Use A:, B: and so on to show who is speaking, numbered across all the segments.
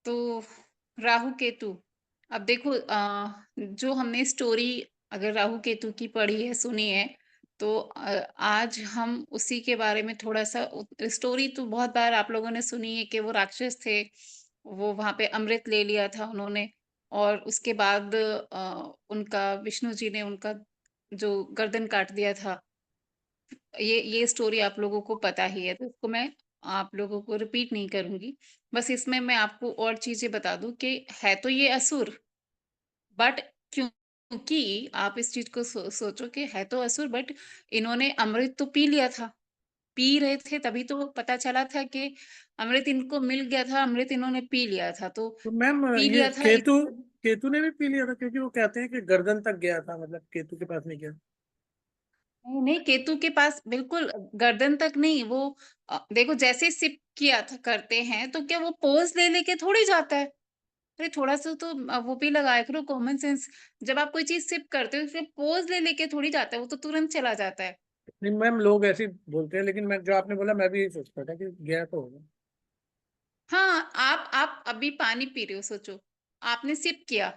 A: तो राहु केतु, अब देखो जो हमने स्टोरी अगर राहु केतु की पढ़ी है, सुनी है, तो आज हम उसी के बारे में थोड़ा सा स्टोरी तो बहुत बार आप लोगों ने सुनी है कि वो राक्षस थे, वो वहां पे अमृत ले लिया था उन्होंने, और उसके बाद उनका विष्णु जी ने उनका जो गर्दन काट दिया था। ये स्टोरी आप लोगों को पता ही है, तो इसको मैं आप लोगों को रिपीट नहीं करूंगी। बस इसमें मैं आपको और चीजें बता दूं कि है तो ये असुर, बट क्योंकि आप इस चीज को सोचो कि है तो असुर, बट इन्होंने अमृत तो पी लिया था, पी रहे थे तभी तो पता चला था कि अमृत इनको मिल गया था, अमृत इन्होंने पी लिया था, तो
B: तो मैम
A: पी
B: ये
A: लिया था
B: केतु केतु ने भी पी लिया था, क्योंकि वो कहते हैं कि गर्दन तक गया था, मतलब केतु के पास नहीं गया।
A: नहीं नहीं, केतु के पास बिल्कुल गर्दन तक नहीं, वो देखो जैसे सिप किया था करते हैं, तो क्या वो पोज ले लेके थोड़ी जाता है? अरे थोड़ा सा तो वो भी लगाया करो कॉमन सेंस। जब आप कोई चीज सिप करते हो, फिर पोज ले लेके थोड़ी जाता है, वो तो तुरंत चला जाता है।
B: नहीं मैम, लोग ऐसे ही बोलते हैं, लेकिन मैं जो आपने बोला मैं भी यही सोचता था कि गया तो होगा।
A: हाँ, आप अभी पानी पी रहे हो, सोचो आपने सिप किया,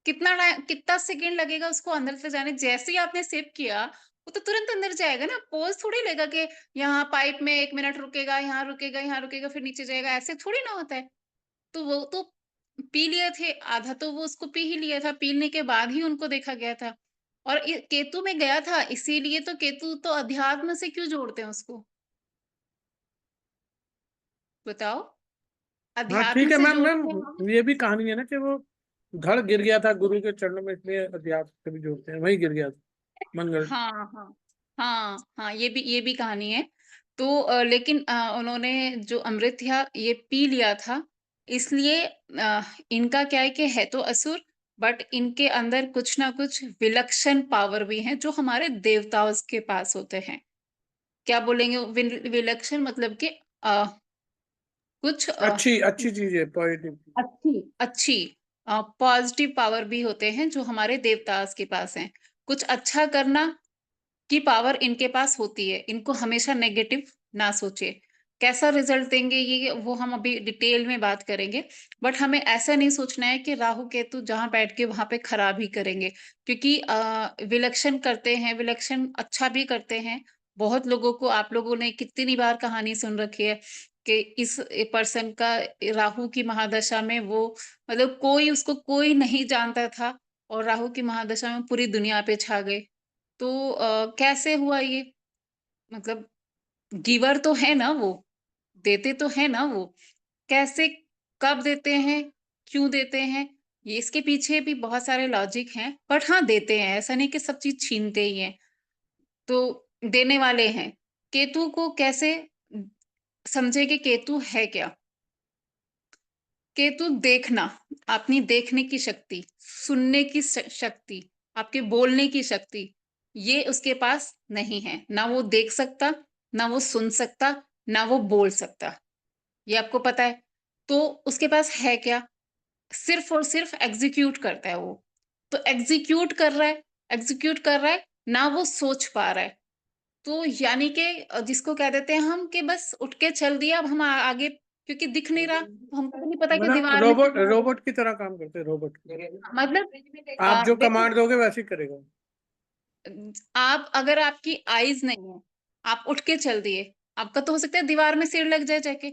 A: कितना टाइम, कितना सेकंड लगेगा उसको अंदर से जाने? जैसे ही आपने सिप किया, वो तो तुरंत अंदर जाएगा ना, पोज थोड़ी लेगा कि यहाँ पाइप में 1 मिनट रुकेगा, यहाँ रुकेगा, यहाँ रुकेगा, फिर नीचे जाएगा, ऐसे थोड़ी ना होता है। तो वो तो पी लिए थे आधा, तो वो उसको पी ही लिया था, पीने के बाद ही उनको देखा गया था। और केतु में गया था, इसीलिए तो केतु तो अध्यात्म से क्यों जोड़ते हैं उसको, बताओ?
B: हाँ
A: अध्यात्म
B: ठीक है
A: से
B: मैम।
A: जोड़ते हैं हम।
B: मैम ये भी कहानी है ना कि वो धड़ गिर गया था गुरु के चरणों में, इसलिए अध्यात्म से भी जोड़ते हैं, वही गिर गया था मंगल।
A: हाँ हाँ हाँ हाँ, ये भी कहानी है। तो लेकिन उन्होंने जो अमृत था ये पी लिया था, इसलिए इनका क्या है कि है तो असुर, बट इनके अंदर कुछ ना कुछ विलक्षण पावर भी है जो हमारे देवताओं के पास होते हैं। क्या बोलेंगे विलक्षण, मतलब कि कुछ
B: अच्छी अच्छी चीज है, पॉजिटिव।
A: अच्छी अच्छी पॉजिटिव पावर भी होते हैं जो हमारे देवताओं के पास हैं। कुछ अच्छा करना की पावर इनके पास होती है, इनको हमेशा नेगेटिव ना सोचे। कैसा रिजल्ट देंगे ये वो हम अभी डिटेल में बात करेंगे, बट हमें ऐसा नहीं सोचना है कि राहु केतु जहां बैठ के वहां पे खराब ही करेंगे, क्योंकि विलक्षण करते हैं, विलक्षण अच्छा भी करते हैं। बहुत लोगों को, आप लोगों ने कितनी बार कहानी सुन रखी है कि इस पर्सन का राहु की महादशा में वो, मतलब कोई उसको कोई नहीं जानता था, और राहु की महादशा में पूरी दुनिया पे छा गए। तो कैसे हुआ ये? मतलब गिवर तो है ना वो, देते तो है ना वो, कैसे, कब देते हैं, क्यों देते हैं, ये इसके पीछे भी बहुत सारे लॉजिक हैं, बट हाँ देते हैं, ऐसा नहीं कि सब चीज छीनते ही हैं। तो देने वाले हैं। केतु को कैसे समझे कि केतु है क्या? केतु देखना, अपनी देखने की शक्ति, सुनने की शक्ति, आपके बोलने की शक्ति, ये उसके पास नहीं है। ना वो देख सकता, ना वो सुन सकता, ना वो बोल सकता, ये आपको पता है। तो उसके पास है क्या? सिर्फ और सिर्फ एग्जीक्यूट करता है वो। तो एग्जीक्यूट कर रहा है, एग्जीक्यूट कर रहा है, ना वो सोच पा रहा है। तो यानी कि जिसको कह देते हैं हम कि बस उठ के चल दिया, अब हम आगे, क्योंकि दिख नहीं रहा, तो हमको तो नहीं पता कि
B: मतलब
A: दीवार में
B: रोबोट
A: क्या है।
B: रोबोट की तरह काम करते हैं, रोबोट।
A: मतलब
B: आप जो
A: देखो,
B: कमांड दोगे वैसे ही करेगा।
A: आप अगर आपकी आईज नहीं है, आप उठ के चल दिए, आपका तो हो सकता है दीवार में सिर लग जाए जाके,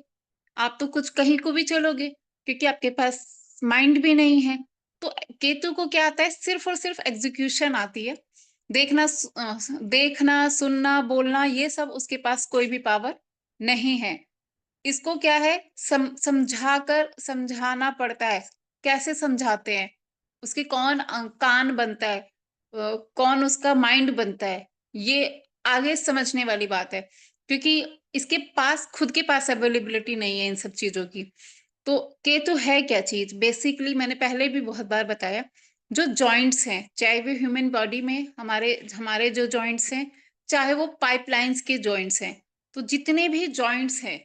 A: आप तो कुछ कहीं को भी चलोगे, क्योंकि आपके पास माइंड भी नहीं है। तो केतु को क्या आता है? सिर्फ और सिर्फ एग्जीक्यूशन आती है। देखना देखना, सुनना, बोलना, ये सब उसके पास कोई भी पावर नहीं है। इसको क्या है, समझाकर समझाना पड़ता है। कैसे समझाते हैं? उसके कौन कान बनता है, कौन उसका माइंड बनता है, ये आगे समझने वाली बात है, क्योंकि इसके पास खुद के पास अवेलेबिलिटी नहीं है इन सब चीजों की। तो केतु है क्या चीज? बेसिकली मैंने पहले भी बहुत बार बताया, जो जॉइंट्स हैं, चाहे वो ह्यूमन बॉडी में हमारे हमारे जो जॉइंट्स हैं, चाहे वो पाइपलाइंस के जॉइंट्स हैं, तो जितने भी जॉइंट्स हैं,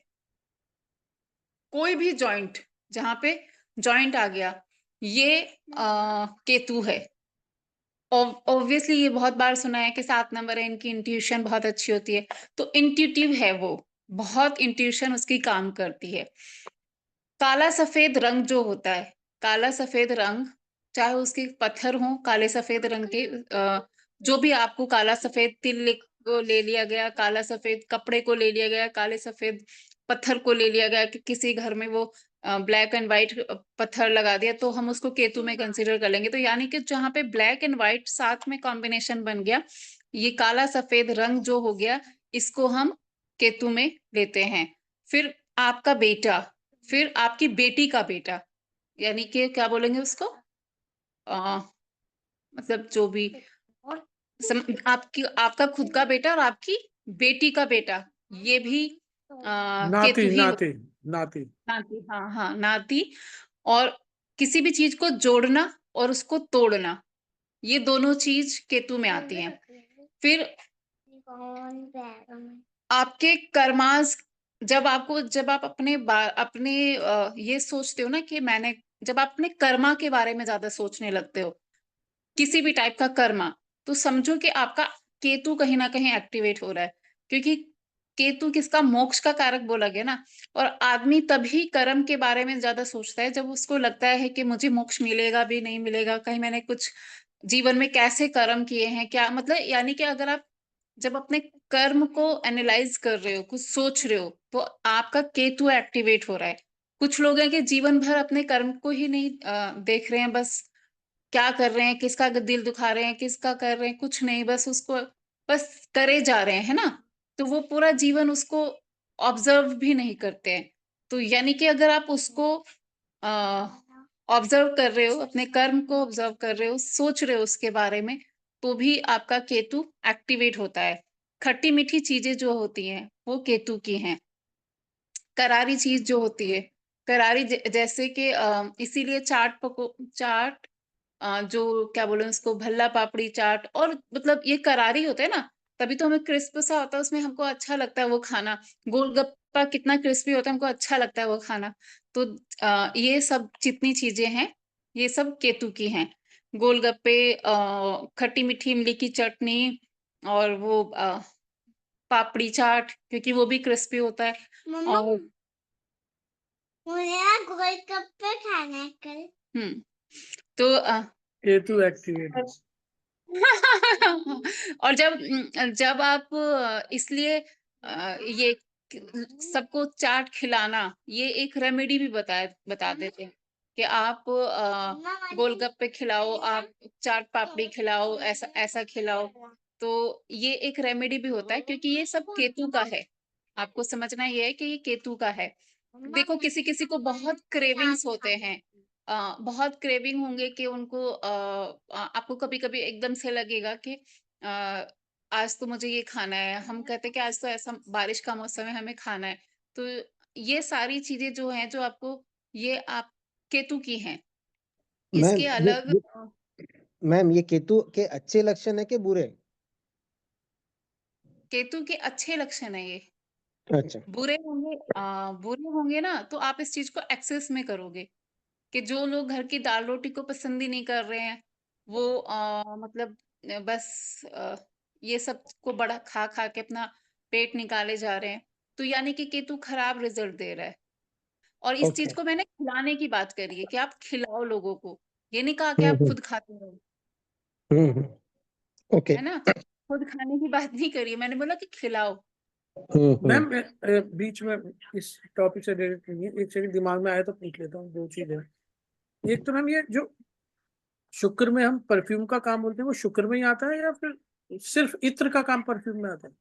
A: कोई भी जॉइंट जहां पे जॉइंट आ गया, ये केतु है। ऑब्वियसली ये बहुत बार सुना है कि 7 नंबर है, इनकी इंट्यूशन बहुत अच्छी होती है। तो इंट्यूटिव है वो, बहुत इंट्यूशन उसकी काम करती है। काला सफेद रंग जो होता है, काला सफेद रंग, चाहे उसके पत्थर हों काले सफेद रंग के, जो भी आपको काला सफेद को ले लिया गया, काला सफेद कपड़े को ले लिया गया, काले सफेद पत्थर को ले लिया गया, कि किसी घर में वो ब्लैक एंड व्हाइट पत्थर लगा दिया, तो हम उसको केतु में कंसीडर कर लेंगे। तो यानी कि जहां पे ब्लैक एंड व्हाइट साथ में कॉम्बिनेशन बन गया, ये काला सफेद रंग जो हो गया, इसको हम केतु में लेते हैं। फिर आपका बेटा, फिर आपकी बेटी का बेटा, यानी कि क्या बोलेंगे उसको, मतलब जो भी आपकी, आपका खुद का बेटा और आपकी बेटी का बेटा, ये भी
B: नाती,
A: केतु ही हो।
B: नाती, नाती।
A: नाती, हाँ हाँ, नाती। और किसी भी चीज को जोड़ना और उसको तोड़ना, ये दोनों चीज केतु में आती हैं। फिर आपके कर्मास, जब आप अपने ये सोचते हो ना कि मैंने, जब आप अपने कर्मा के बारे में ज्यादा सोचने लगते हो, किसी भी टाइप का कर्मा, तो समझो कि आपका केतु कहीं ना कहीं एक्टिवेट हो रहा है। क्योंकि केतु किसका, मोक्ष का कारक बोला गया ना। और आदमी तभी कर्म के बारे में ज्यादा सोचता है जब उसको लगता है कि मुझे मोक्ष मिलेगा भी नहीं मिलेगा, कहीं मैंने कुछ जीवन में कैसे कर्म किए हैं, क्या मतलब, यानी कि अगर आप जब अपने कर्म को एनालाइज कर रहे हो, कुछ सोच रहे हो, तो आपका केतु एक्टिवेट हो रहा है। कुछ लोग हैं कि जीवन भर अपने कर्म को ही नहीं देख रहे हैं, बस क्या कर रहे हैं, किसका दिल दुखा रहे हैं, किसका कर रहे हैं, कुछ नहीं, बस उसको बस करे जा रहे हैं, है ना। तो वो पूरा जीवन उसको ऑब्जर्व भी नहीं करते हैं। तो यानी कि अगर आप उसको ऑब्जर्व कर रहे हो, अपने कर्म को ऑब्जर्व कर रहे हो, सोच रहे हो उसके बारे में, तो भी आपका केतु एक्टिवेट होता है। खट्टी मीठी चीजें जो होती हैं वो केतु की हैं। करारी चीज जो होती है, करारी जैसे कि इसीलिए चाट, जो क्या बोले उसको, भल्ला पापड़ी चाट, और मतलब ये करारी होता है ना, तभी तो हमें क्रिस्प सा होता है उसमें, हमको अच्छा लगता है वो खाना। गोलगप्पा कितना क्रिस्पी होता है, हमको अच्छा लगता है वो खाना। तो ये सब जितनी चीजें हैं, ये सब केतु की हैं। गोलगप्पे, खट्टी मीठी इमली की चटनी, और वो पापड़ी चाट, क्योंकि वो भी क्रिस्पी होता है।
C: मम्मा,
A: और
C: मुझे गोलगप्पे खाना है कल।
A: तो
B: केतु एक्टिवेट।
A: और जब आप इसलिए ये सबको चाट खिलाना, ये एक रेमेडी भी बता देते हैं कि आप गोलगप्पे खिलाओ, आप चाट पापड़ी खिलाओ, ऐसा ऐसा खिलाओ। तो ये एक रेमेडी भी होता है, क्योंकि ये सब केतु का है। आपको समझना ये है कि ये केतु का है। देखो किसी किसी को बहुत क्रेविंग्स होते हैं, बहुत क्रेविंग होंगे कि उनको आपको कभी कभी एकदम से लगेगा कि आज तो मुझे ये खाना है, हम कहते हैं कि आज तो ऐसा बारिश का मौसम है, हमें खाना है। तो ये सारी चीजें जो हैं, जो आपको, ये आप केतु की हैं।
C: मैम
A: इसके अलग
C: मैम ये केतु के अच्छे लक्षण है कि बुरे?
A: केतु के अच्छे लक्षण है ये।
C: अच्छा।
A: बुरे होंगे ना, तो आप इस चीज को एक्सेस में करोगे, कि जो लोग घर की दाल रोटी को पसंद ही नहीं कर रहे हैं, वो मतलब बस ये सब को बड़ा खा खा के अपना पेट निकाले जा रहे हैं, तो यानी कि केतु खराब रिजल्ट दे रहा है। और इस
C: ओके।
A: चीज को मैंने खिलाने की बात करी है, कि आप खिलाओ लोगों को, ये नहीं कहा कि
C: हम्म
A: आप
C: हम्म
A: खुद खाते रहो,
C: हम्म। ओके।
A: है ना। खुद खाने की बात नहीं करी है, मैंने बोला कि खिलाओ।
B: मैम बीच में इस टॉपिक से रिलेटेड नहीं है, एक सेकंड दिमाग में आया तो पूछ लेता हूँ, दो चीजें। एक तो मैम, ये जो शुक्र में हम परफ्यूम का काम बोलते हैं, वो शुक्र में ही आता है या फिर सिर्फ इत्र का काम परफ्यूम में आता है?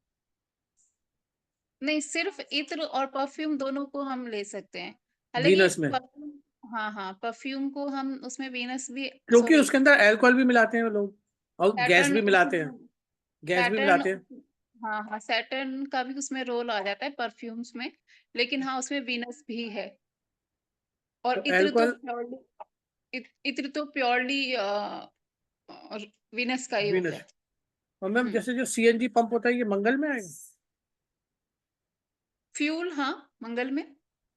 A: नहीं, सिर्फ इत्र और परफ्यूम दोनों को हम ले सकते हैं। हालांकि
B: वीनस में,
A: परफ्यूम, हाँ हाँ, परफ्यूम को हम उसमें वीनस भी,
B: क्योंकि
A: सॉरी,
B: उसके अंदर अल्कोहल भी मिलाते हैं वो लोग, और गैस
A: सैटर्न
B: भी मिलाते हैं,
A: उसमें,
B: गैस भी
A: सैटर्न,
B: मिलाते हैं।
A: हाँ हाँ, सैटर्न का भी उसमें रोल आ जाता है परफ्यूम्स में। लेकिन हाँ, उसमें वीनस भी है।
B: तो
A: और
B: अल्कोहल,
A: इत्र तो प्योरली वीनस का ही हो
B: वीनस।
A: गया।
B: और मैम
A: हम्म।
B: जैसे जो सीएनजी पंप होता है, ये मंगल में आएगा?
A: फ्यूल, हाँ, मंगल में।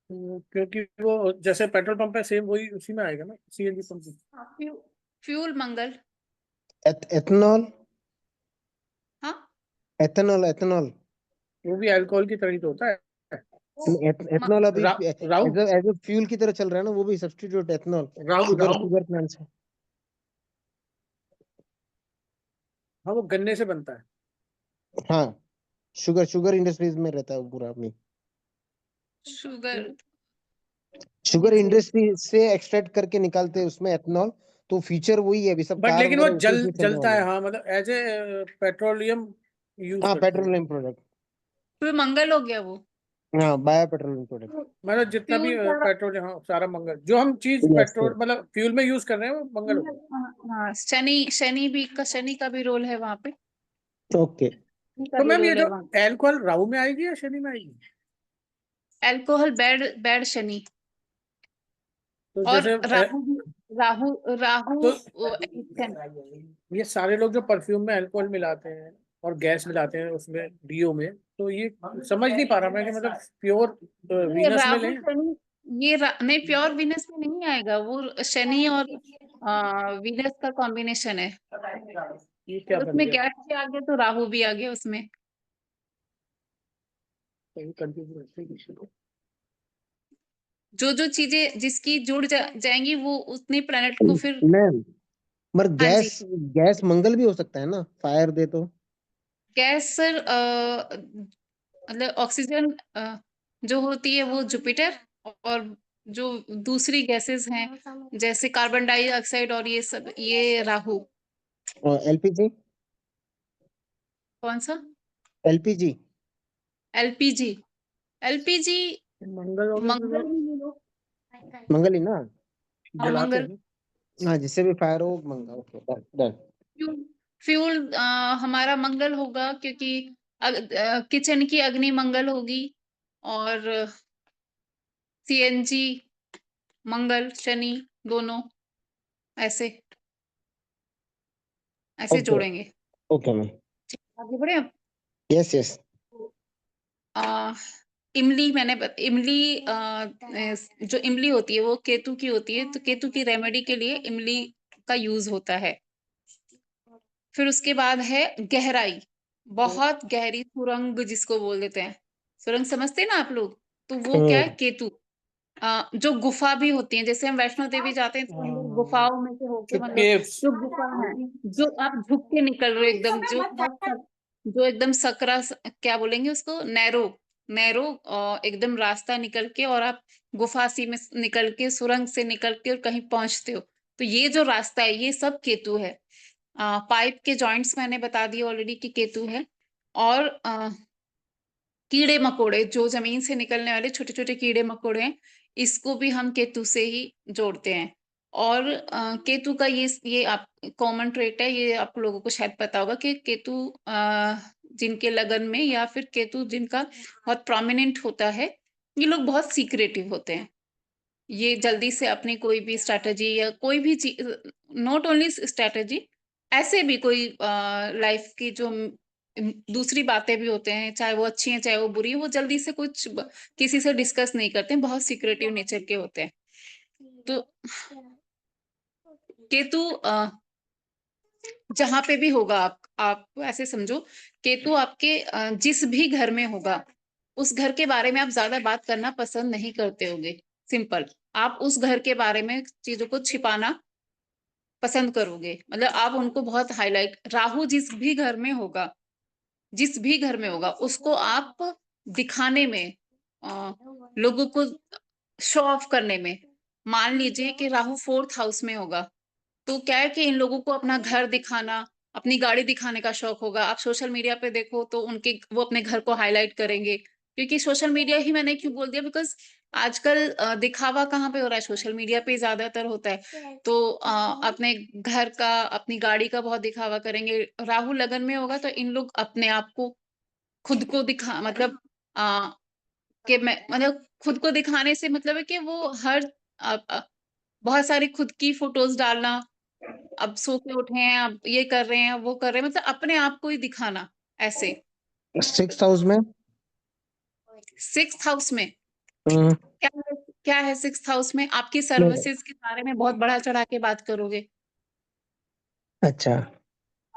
B: क्योंकि वो जैसे पेट्रोल पंप है, सेम वही उसी में आएगा ना, सीएनजी पंप में।
A: हाँ, फ्यूल मंगल।
C: एथेनॉल।
A: हाँ,
C: एथेनॉल एथेनॉल।
B: वो भी अल्कोहल की तरह ही तो होता है।
C: एथनॉल अभी
B: राहु
C: एज अ फ्यूल की तरह चल रहा है ना, वो भी substitute ethanol
B: Rahu Rahu
C: sugar plant से।
B: हाँ, वो गन्ने से बनता है।
C: हाँ, शुगर इंडस्ट्रीज में रहता है वो पूरा अपनी।
A: शुगर
C: शुगर इंडस्ट्री से एक्सट्रैक्ट करके निकालते हैं उसमें एथनॉल। तो फ्यूचर वही है, अभी सब
B: बट
C: कार
B: लेकिन वो
C: वगैरह उसी से चलने
B: जलता
C: वाले
B: है,
C: हैं।
B: हाँ, मतलब एज ए पेट्रोलियम यूज
C: हाँ,
B: करते हैं।
C: Petroleum product.
A: फिर मंगल हो गया वो।
C: हाँ, बायो पेट्रोलियम प्रोडक्ट।
B: मतलब जितना भी
A: फ्यूल सारा
B: पेट्रोल, हाँ, सारा मंगल, जो हम चीज
C: यस
B: पेट्रोल मतलब फ्यूल में यूज कर रहे हैं वो मंगल हो गया।
A: हाँ, शनि का भी रोल है वहां पे।
C: ओके।
A: शनि का
B: तो
A: भी
B: मैम ये
A: रोल है
B: जो
A: वहां।
B: एल्कोहल राहु में आएगी या शनि में आएगी?
A: Alcohol bad bad Shani.
B: तो
A: और
B: जैसे
A: राहु राहु
B: तो
A: शन-
B: ये सारे लोग जो परफ्यूम में अल्कोहल मिलाते हैं और गैस मिलाते हैं उसमें डीओ में, तो ये समझ नहीं पा रहा मैं कि मतलब प्योर
A: ये
B: वीनस में
A: राहु
B: लें।
A: शनि, नहीं, प्योर वीनस में नहीं आएगा वो। शनि और वीनस का कॉम्बिनेशन है।
B: ये क्या बन
A: उसमें
B: गया?
A: गैस भी आ गया तो राहु भी आ गया उसमें।
B: कंफ्यूज।
A: जो जो चीजें जिसकी जाएंगी वो उतने प्लेनेट को फिर।
C: मैम, मगर
A: हाँ जी।
C: गैस मंगल भी हो सकता है ना, फायर दे तो।
A: गैस सर, मतलब ऑक्सीजन जो होती है वो जुपिटर। और जो दूसरी गैसेस हैं जैसे कार्बन डाइऑक्साइड और ये सब, ये राहु।
C: और एलपीजी।
A: कौन सा?
C: एलपीजी।
A: एलपीजी। एलपीजी
B: मंगल हो गया
A: मंगल
B: तो
A: में ले लो।
C: मंगल ही ना।
A: हाँ,
B: जलाते
A: मंगल।
B: हैं।
C: हाँ, जिससे भी फायर हो Mangal. Okay, done.
A: Fuel fuel हमारा मंगल होगा क्योंकि किचन की अग्नि मंगल होगी। और सीएनजी मंगल शनि दोनों, ऐसे ऐसे
C: ओके।
A: जोड़ेंगे।
C: Okay ma'am.
A: आगे बढ़े अब।
C: Yes yes.
A: आ, इमली जो इमली होती है वो केतु की होती है, तो केतु की रेमेडी के लिए इमली का यूज होता है। फिर उसके बाद है गहराई, बहुत गहरी सुरंग जिसको बोल देते हैं। सुरंग समझते हैं ना आप लोग? तो वो क्या है, केतु। जो गुफा भी होती है, जैसे हम वैष्णो देवी जाते हैं तो अंदर गुफाओं में से होके, मतलब
B: केव्स।
A: जो गुफा है, जो आप झुक के निकल रहे हो एकदम, जो एकदम सकरा, क्या बोलेंगे उसको, नैरो नैरो एकदम रास्ता निकल के, और आप गुफा सी में निकल के, सुरंग से निकल के और कहीं पहुंचते हो। तो ये जो रास्ता है ये सब केतु है। पाइप के जॉइंट्स मैंने बता दिए ऑलरेडी कि केतु है। और कीड़े मकोड़े, जो जमीन से निकलने वाले छोटे छोटे कीड़े मकोड़े हैं, इसको भी हम केतु से ही जोड़ते हैं। और केतु का ये आप कॉमन ट्रेट है, ये आप लोगों को शायद पता होगा कि केतु जिनके लगन में, या फिर केतु जिनका बहुत प्रोमिनेंट होता है, ये लोग बहुत सीक्रेटिव होते हैं। ये जल्दी से अपनी कोई भी स्ट्रैटेजी या कोई भी चीज, नॉट ओनली स्ट्रैटेजी, ऐसे भी कोई लाइफ की जो दूसरी बातें भी होते हैं, चाहे वो अच्छी हैं चाहे वो बुरी है, वो जल्दी से किसी से डिस्कस नहीं करते हैं, बहुत सीक्रेटिव नेचर के होते हैं। तो केतु जहां पे भी होगा, आप ऐसे समझो, केतु आपके जिस भी घर में होगा, उस घर के बारे में आप ज्यादा बात करना पसंद नहीं करते होगे। सिंपल। आप उस घर के बारे में चीजों को छिपाना पसंद करोगे, मतलब आप उनको बहुत हाईलाइट, राहु जिस भी घर में होगा उसको आप दिखाने में, लोगों को शो ऑफ करने में। मान लीजिए कि राहु 4th हाउस में होगा, तो क्या है कि इन लोगों को अपना घर दिखाना, अपनी गाड़ी दिखाने का शौक होगा। आप सोशल मीडिया पे देखो तो वो अपने घर को हाईलाइट करेंगे, क्योंकि सोशल मीडिया ही, मैंने क्यों बोल दिया, बिकॉज आजकल दिखावा कहाँ पे हो रहा है, सोशल मीडिया पे ज्यादातर होता है। तो अपने घर का, अपनी गाड़ी का बहुत दिखावा करेंगे। राहु लगन में होगा तो इन लोग अपने आप को, खुद को दिखा, मतलब कि मैं, मतलब खुद को दिखाने से मतलब है कि वो बहुत सारी खुद की फोटोज डालना, अब सो के उठे हैं, अब ये कर रहे हैं, वो कर रहे हैं, मतलब अपने आप को ही दिखाना, ऐसे।
C: 6th हाउस में।
A: 6th हाउस में
C: हम्म,
A: क्या है 6th हाउस में? आपकी सर्विसेज के बारे में बहुत बढ़ा चढ़ा के बात करोगे।
C: अच्छा।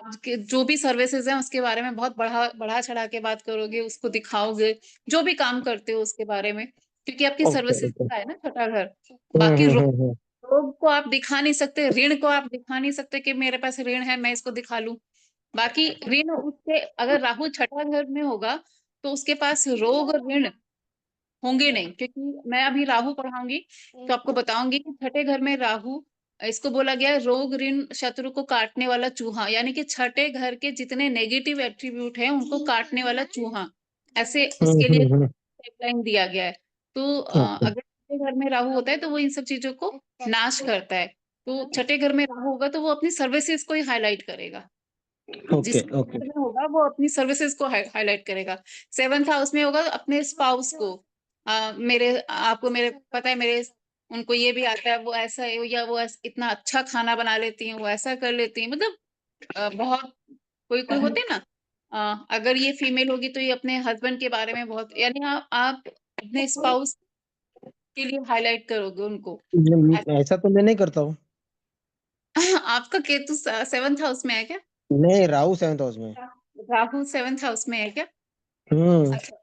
A: आज के जो भी सर्विसेज हैं उसके बारे में बहुत बढ़ा चढ़ा के बात करोगे, उसको दिखाओगे, जो भी काम करते हो उसके बारे में, क्योंकि आपकी
C: ओके
A: सर्विसेज
C: ओके।
A: का है ना छठा घर। बाकी रोग को आप दिखा नहीं सकते, ऋण को आप दिखा नहीं सकते कि मेरे पास ऋण है मैं इसको दिखा लूं। बाकी ऋण उससे, अगर राहु छठा घर में होगा तो उसके पास रोग और ऋण होंगे नहीं, क्योंकि मैं अभी राहु पढ़ाऊंगी तो आपको बताऊंगी कि छठे घर में राहु, इसको बोला गया है रोग ऋण शत्रु को काटने वाला चूहा, यानी कि छठे घर के जितने नेगेटिव एट्रीब्यूट हैं उनको काटने वाला चूहा, ऐसे उसके लिए टैगलाइन दिया गया है। तो
C: ओके
A: अगर छठे घर में राहु होता है तो वो इन सब चीजों को नाश करता है। तो छठे घर में राहु होगा तो वो अपनी सर्विसेज को ही हाईलाइट करेगा,
C: ओके
A: जिसके
C: ओके।
A: घर में होगा वो अपनी सर्विसेज को हाईलाइट करेगा। सेवंथ हाउस में होगा तो अपने स्पाउस को, मेरे आपको मेरे पता है मेरे उनको ये भी आता है, वो ऐसा है या वो इतना अच्छा खाना बना लेती हैं, वो ऐसा कर लेती हैं, मतलब बहुत कोई कोई होते हैं ना, अगर ये फीमेल होगी तो ये अपने हस्बैंड के बारे में बहुत, यानी आप अपने स्पाउस के लिए हाईलाइट करोगे उनको।
C: ऐसा तो मैं नहीं करता हूँ।
A: आपका केतु सेवंथ हाउस में है क्या?
C: नहीं, राहु 7th हाउस में।
A: राहु सेवंथ हाउस में है क्या?
C: हम्म।
A: अच्छा,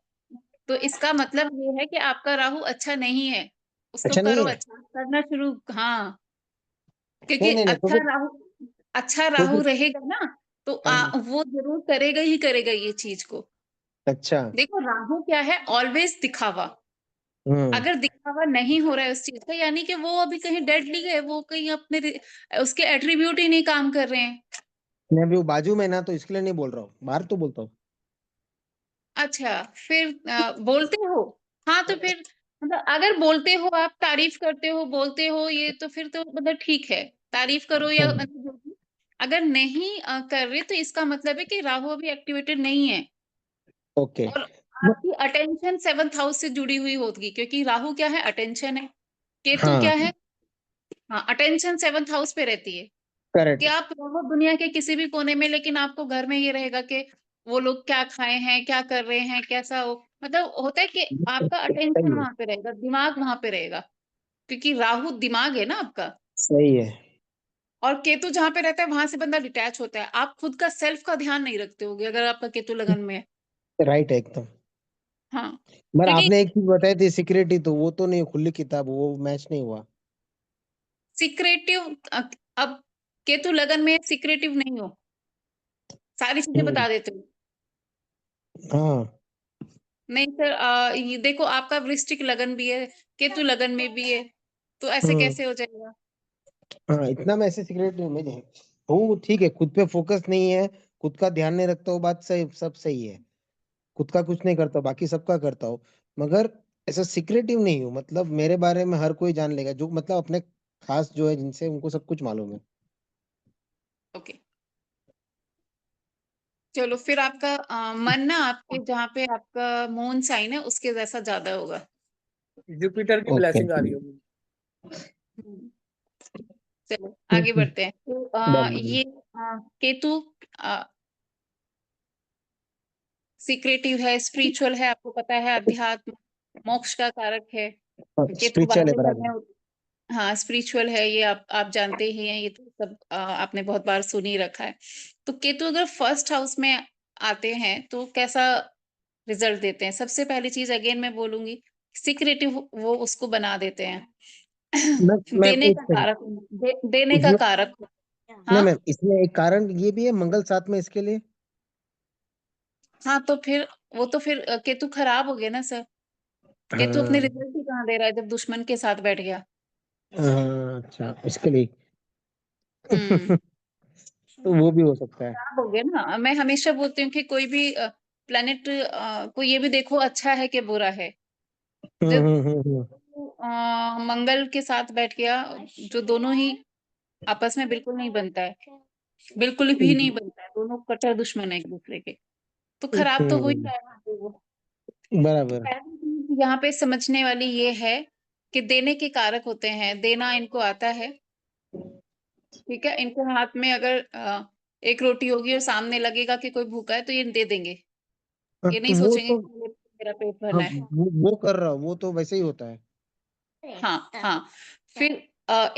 A: तो इसका मतलब ये है कि आपका राहु अच्छा नहीं है, उसको
C: अच्छा नहीं
A: करो,
C: है।
A: अच्छा करना शुरू। हाँ, क्योंकि
C: नहीं नहीं नहीं, तो फिर
A: अच्छा
C: तो
A: राहु
C: फिर
A: रहेगा ना तो
C: हाँ,
A: वो जरूर करेगा ही करेगा ये चीज को।
C: अच्छा।
A: देखो राहु क्या है, ऑलवेज दिखावा।
C: हम्म।
A: अगर दिखावा नहीं हो रहा है उस चीज का, यानी कि वो अभी कहीं डेडली है, वो कहीं अपने उसके एट्रीब्यूट ही नहीं काम कर रहे हैं।
C: मैं अभी वो बाजू में ना, तो इसके लिए नहीं बोल रहा हूँ, बाहर तो बोलता हूँ।
A: अच्छा, फिर बोलते हो? हाँ तो फिर मतलब अगर बोलते हो, आप तारीफ करते हो, बोलते हो ये, तो फिर तो मतलब ठीक है, तारीफ करो या
C: हम्म,
A: मतलब जो भी। अगर नहीं कर रहे तो इसका मतलब है कि राहु अभी एक्टिवेटेड नहीं है,
C: ओके।
A: और आपकी अटेंशन सेवंथ हाउस से जुड़ी हुई होगी, क्योंकि राहु क्या है, अटेंशन है। केतु
C: हाँ,
A: क्या है? हाँ, अटेंशन सेवंथ हाउस पे रहती है। कि
C: करेक्ट।
A: आप रहो दुनिया के किसी भी कोने में, लेकिन आपको घर में ये रहेगा कि वो लोग क्या खाए हैं, क्या कर रहे हैं, कैसा हो, मतलब होता है कि आपका अटेंशन
C: सही है।
A: वहां पे रहेगा, दिमाग वहां पे रहेगा, क्योंकि राहु दिमाग है ना आपका।
C: सही है।
A: और केतु जहां पे रहता है वहां से बंदा डिटैच होता है, आप खुद का सेल्फ का ध्यान नहीं रखते होगे अगर आपका केतु लगन में है।
C: राइट है एकदम।
A: हाँ,
C: पर
A: क्योंकि
C: आपने एक चीज बताई थी सिक्योरिटी, तो वो तो नहीं, खुली किताब, वो मैच नहीं हुआ।
A: सीक्रेटिव, अब केतु लगन में सीक्रेटिव नहीं हो, सारी चीजें
C: हम्म।
A: बता देते हो।
C: हाँ
A: नहीं सर, ये देखो आपका वृश्चिक लगन भी है, केतु लगन में भी है, तो ऐसे
C: हम्म।
A: कैसे हो जाएगा?
C: हाँ, इतना मैं ऐसे सिगरेट नहीं मैं हूँ, ठीक है, खुद पे फोकस नहीं है, खुद का ध्यान नहीं रखता हूँ, बात सही, सब सही है। खुद का कुछ नहीं करता, बाकी सबका करता हूँ। मगर ऐसा सिक्रेटिव नहीं हूँ, मतलब मेरे बारे में हर कोई जान लेगा, जो मतलब अपने खास जो है जिनसे, उनको सब कुछ मालूम है।
A: ओके, चलो फिर आपका मन ना आपके जहाँ पे आपका मून साइन है उसके जैसा ज्यादा होगा।
B: जुपिटर की
C: ओके।
B: ब्लेसिंग आ रही होगी।
A: हम्म, चलो आगे बढ़ते हैं। तो
C: डन।
A: ये केतु सीक्रेटिव है, स्पिरिचुअल है, आपको पता है, अध्यात्म मोक्ष का कारक है। केतु
C: स्पिरिचुअल है
A: 12वें घर
C: बराबर।
A: में हाँ स्पिरिचुअल है, ये आप जानते ही हैं, ये तो सब आपने बहुत बार सुन ही रखा है। तो केतु अगर फर्स्ट हाउस में आते हैं तो कैसा रिजल्ट देते हैं? सबसे पहली चीज अगेन मैं बोलूंगी, सीक्रेटिव वो उसको बना देते हैं।
C: मैं
A: देने
C: एक
A: का
C: सेकंड,
A: कारक, देने का
C: इसमें,
A: कारक।
C: नहीं
A: हाँ
C: मैम, इसमें एक कारण ये भी है, मंगल साथ में इसके लिए।
A: हाँ, तो फिर वो तो फिर केतु खराब हो गया ना सर। केतु अपने
C: हाँ।
A: रिजल्ट ही कहाँ दे रहा है जब दुश्मन के साथ बैठ गया।
C: हाँ, अच्छा, इसके लिए।
A: हम्म,
C: तो वो भी हो सकता है।
A: खराब हो गया ना। मैं हमेशा बोलती हूँ कि कोई भी प्लेनेट को ये भी देखो अच्छा है कि बुरा है। जब मंगल के साथ बैठ गया, जो दोनों ही आपस में बिल्कुल नहीं बनता है, बिल्कुल भी नहीं बनता है, दोनों कट्टर दुश्मन है एक दूसरे के, तो खराब तो हो ही
C: हम्म,
A: जाएगा फिर वो। तो
C: बराबर।
A: पहली चीज यहाँ पे समझने वाली ये है कि देने के कारक होते हैं, देना इनको आता है। ठीक है, इनके हाथ में अगर एक रोटी होगी और सामने लगेगा कि कोई भूखा है तो ये दे देंगे,
C: हाँ,
A: ये
C: तो
A: नहीं
C: वो
A: सोचेंगे
C: तो,
A: कि मेरा पेट
C: हाँ,
A: भरना है।
C: वो कर रहा हूँ, वो तो वैसे ही होता है।
A: हाँ हाँ, फिर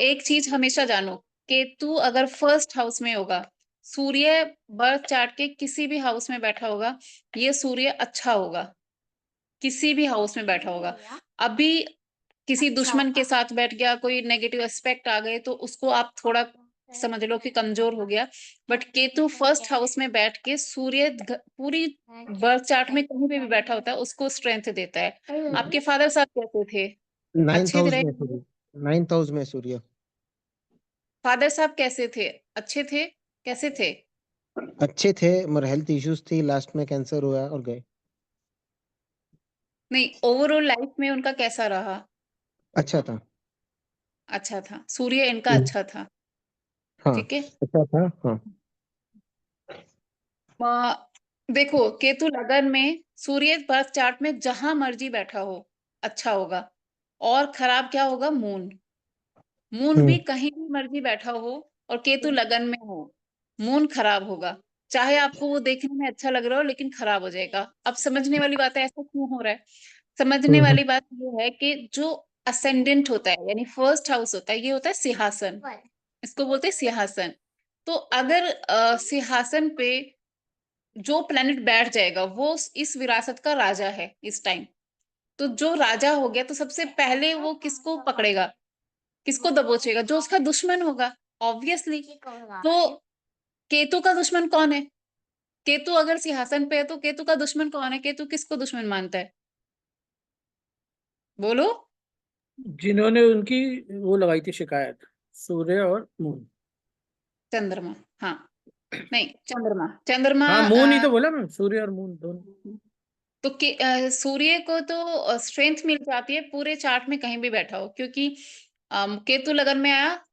A: एक चीज हमेशा जानो, केतु अगर फर्स्ट हाउस में होगा सूर्य बर्थ चार्ट के किसी भी हाउस में बैठा होगा, ये सूर्य अच्छा होगा, किसी भी हाउस में बैठा होगा। अभी किसी दुश्मन के साथ बैठ गया, कोई नेगेटिव एस्पेक्ट आ गए, तो उसको आप थोड़ा समझ लो कि कमजोर हो गया। बट केतु फर्स्ट हाउस में बैठ के सूर्य पूरी बर्थ चार्ट में कहीं पे भी बैठा होता है, उसको स्ट्रेंथ देता है। आपके फादर साहब कैसे थे?
C: नाइन्थ
A: अच्छे
C: हाउस
A: रहे?
C: में सूर्य, नाइन्थ हाउस में सूर्य।
A: फादर साहब कैसे थे? अच्छे थे? कैसे थे?
C: अच्छे थे, मगर हेल्थ इश्यूज थी, लास्ट में कैंसर हुआ और गए।
A: नहीं, ओवरऑल लाइफ में उनका कैसा रहा?
C: अच्छा था।
A: अच्छा था, सूर्य इनका
C: हम्म,
A: अच्छा था।
C: हाँ
A: ठीक है।
C: अच्छा था हाँ।
A: देखो, केतु लगन में सूर्य बर्थ चार्ट में जहां मर्जी बैठा हो अच्छा होगा, और खराब क्या होगा? मून। मून भी कहीं भी मर्जी बैठा हो और केतु लगन में हो, मून खराब होगा। चाहे आपको वो देखने में अच्छा लग रहा हो, लेकिन खराब हो जाएगा। अब समझने वाली बात है, ऐसा क्यों हो रहा है? समझने
C: हम्म,
A: वाली बात ये है कि जो असेंडेंट होता है, यानी फर्स्ट हाउस होता है, ये होता है सिंहासन। इसको बोलते हैं सिंहासन। तो अगर सिंहासन पे जो प्लेनेट बैठ जाएगा, वो इस विरासत का राजा है इस टाइम। तो जो राजा हो गया, तो सबसे पहले वो किसको पकड़ेगा, किसको दबोचेगा? जो उसका दुश्मन होगा, ऑब्वियसली। तो केतु का दुश्मन कौन है? केतु अगर सिंहासन पे है, तो केतु का दुश्मन कौन है? केतु किसको दुश्मन मानता है? बोलो।
B: जिन्होंने उनकी वो लगाई थी शिकायत, सूर्य और मून।
A: चंद्रमा। हाँ, नहीं, चंद्रमा, चंद्रमा।
B: हाँ मून ही तो बोला मैं, सूर्य और मून दोनों।
A: तो सूर्य को तो स्ट्रेंथ मिल जाती है पूरे चार्ट में कहीं भी बैठा हो, क्योंकि केतु लगन में आया,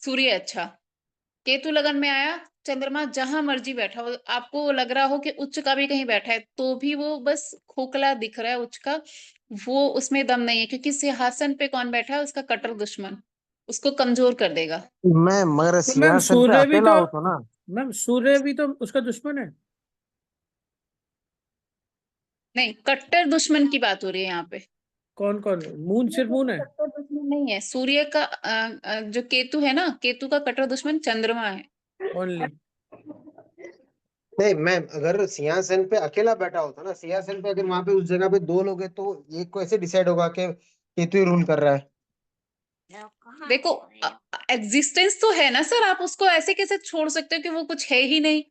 A: सूर्य अच्छा। केतु लगन में आया, चंद्रमा जहां मर्जी बैठा हो, आपको लग रहा हो कि उच्च का भी कहीं बैठा है, तो भी वो बस खोखला दिख रहा है उच्च का, वो उसमें दम नहीं है। क्योंकि सिंहासन पे कौन बैठा है? उसका कट्टर दुश्मन, उसको कमजोर कर देगा।
C: मैं मगर
B: तो मैम
C: सिंहासन पे
B: सूर्य भी
C: अकेला
B: तो,
C: हो तो ना।
B: मैम सूर्य भी तो उसका दुश्मन है।
A: नहीं, कट्टर दुश्मन की बात हो रही है यहाँ पे।
B: कौन कौन? मून,
A: सूर्य
B: सिर्फ
A: का तो
B: मून है?
A: कट्टर दुश्मन नहीं है। सूर्य का जो केतु है ना, केतु का कट्टर दुश्मन चंद्रमा है।
B: ओनली?
C: नहीं मैं अगर सिंहासन पे अकेला बैठा होता ना, सिंहासन पे अगर वहां पे उस जगह पे दो लोग हैं, तो ये कैसे डिसाइड होगा कि केतु ही रूल कर रहा है?
A: देखो, एग्जिस्टेंस तो है ना सर, आप उसको ऐसे कैसे छोड़ सकते हो कि वो कुछ है ही नहीं?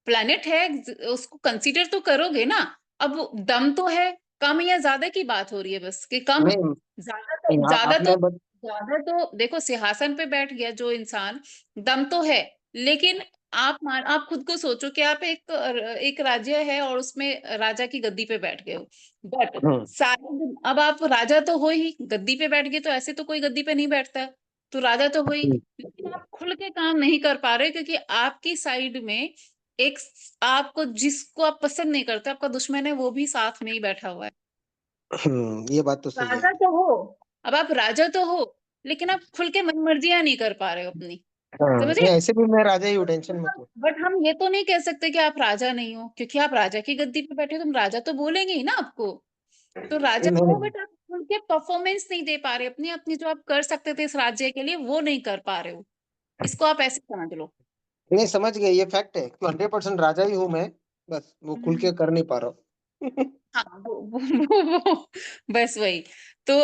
A: प्लैनेट है, उसको कंसीडर तो करोगे ना। अब दम तो है, कम या ज्यादा की बात हो रही है बस, कि कम।
C: नहीं
A: ज्यादा तो
C: यहाँ
A: ज्यादा
C: आपने
A: तो ज्यादा तो देखो, सिंहासन पे बैठ गया जो इंसान, दम तो है। लेकिन आप खुद को सोचो कि आप एक राज्य है और उसमें राजा की गद्दी पे बैठ गए हो। बट
C: हम्म,
A: सारे दिन अब आप राजा तो हो ही, गद्दी पे बैठ गए, तो ऐसे तो कोई गद्दी पे नहीं बैठता है, तो राजा तो हो ही। लेकिन आप खुल के काम नहीं कर पा रहे, क्योंकि आपकी साइड में एक, आपको जिसको आप पसंद नहीं करते, आपका दुश्मन है, वो भी साथ में ही बैठा हुआ है।
C: ये बात तो सही है।
A: राजा तो हो, अब आप राजा तो हो, लेकिन आप खुल के मनमर्जियां नहीं कर पा रहे हो अपनी।
C: हाँ
A: समझ
C: नहीं,
A: रहे?
C: ऐसे भी मैं राजा ही हूँ, टेंशन मत लो।
A: बट हम ये तो नहीं कह सकते कि आप राजा नहीं हो, क्योंकि आप राजा की गद्दी पे बैठे हो, तुम राजा तो बोलेंगे ही ना आपको। तो राजा
C: नहीं
A: हो,
C: नहीं
A: बट आप खुल के परफॉर्मेंस नहीं दे पा रहे अपनी अपनी, जो आप कर सकते थे इस राज्य के लिए, वो नहीं कर पा रहे हो। इसको आप ऐसे समझ लो।
C: नहीं, समझ गए, ये फैक्ट है तो 100% राजा ही हूँ मैं, बस वो खुल के
A: हम्म।
C: कर नहीं पा रहा हूँ।
A: हाँ, बस वही। तो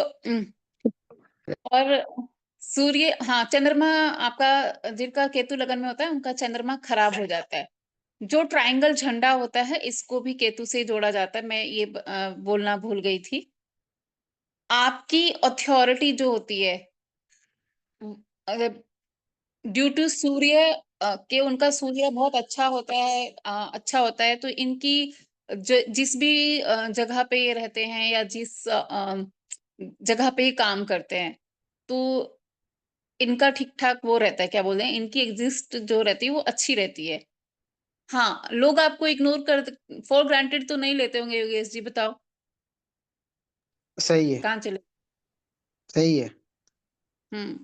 A: और सूर्य, हाँ, चंद्रमा आपका, जिनका केतु लगन में होता है, उनका चंद्रमा खराब हो जाता है। जो ट्रायंगल झंडा होता है, इसको भी केतु से जोड़ा जाता है। मैं ये बोलना भूल गई थी। आपकी अथॉरिटी जो होती है, ड्यू टू सूर्य, के उनका सूर्य बहुत अच्छा होता है, अच्छा होता है, तो इनकी जिस भी जगह पे ये रहते हैं, या जिस जगह पे ये काम करते हैं, तो इनका ठीक ठाक वो रहता है, क्या बोलते हैं, इनकी एग्जिस्ट जो रहती है वो अच्छी रहती है। हाँ, लोग आपको इग्नोर कर, फॉर ग्रांटेड तो नहीं लेते होंगे, योगेश जी बताओ।
C: सही है।
A: कहाँ चले?
C: सही है।
A: हम्म।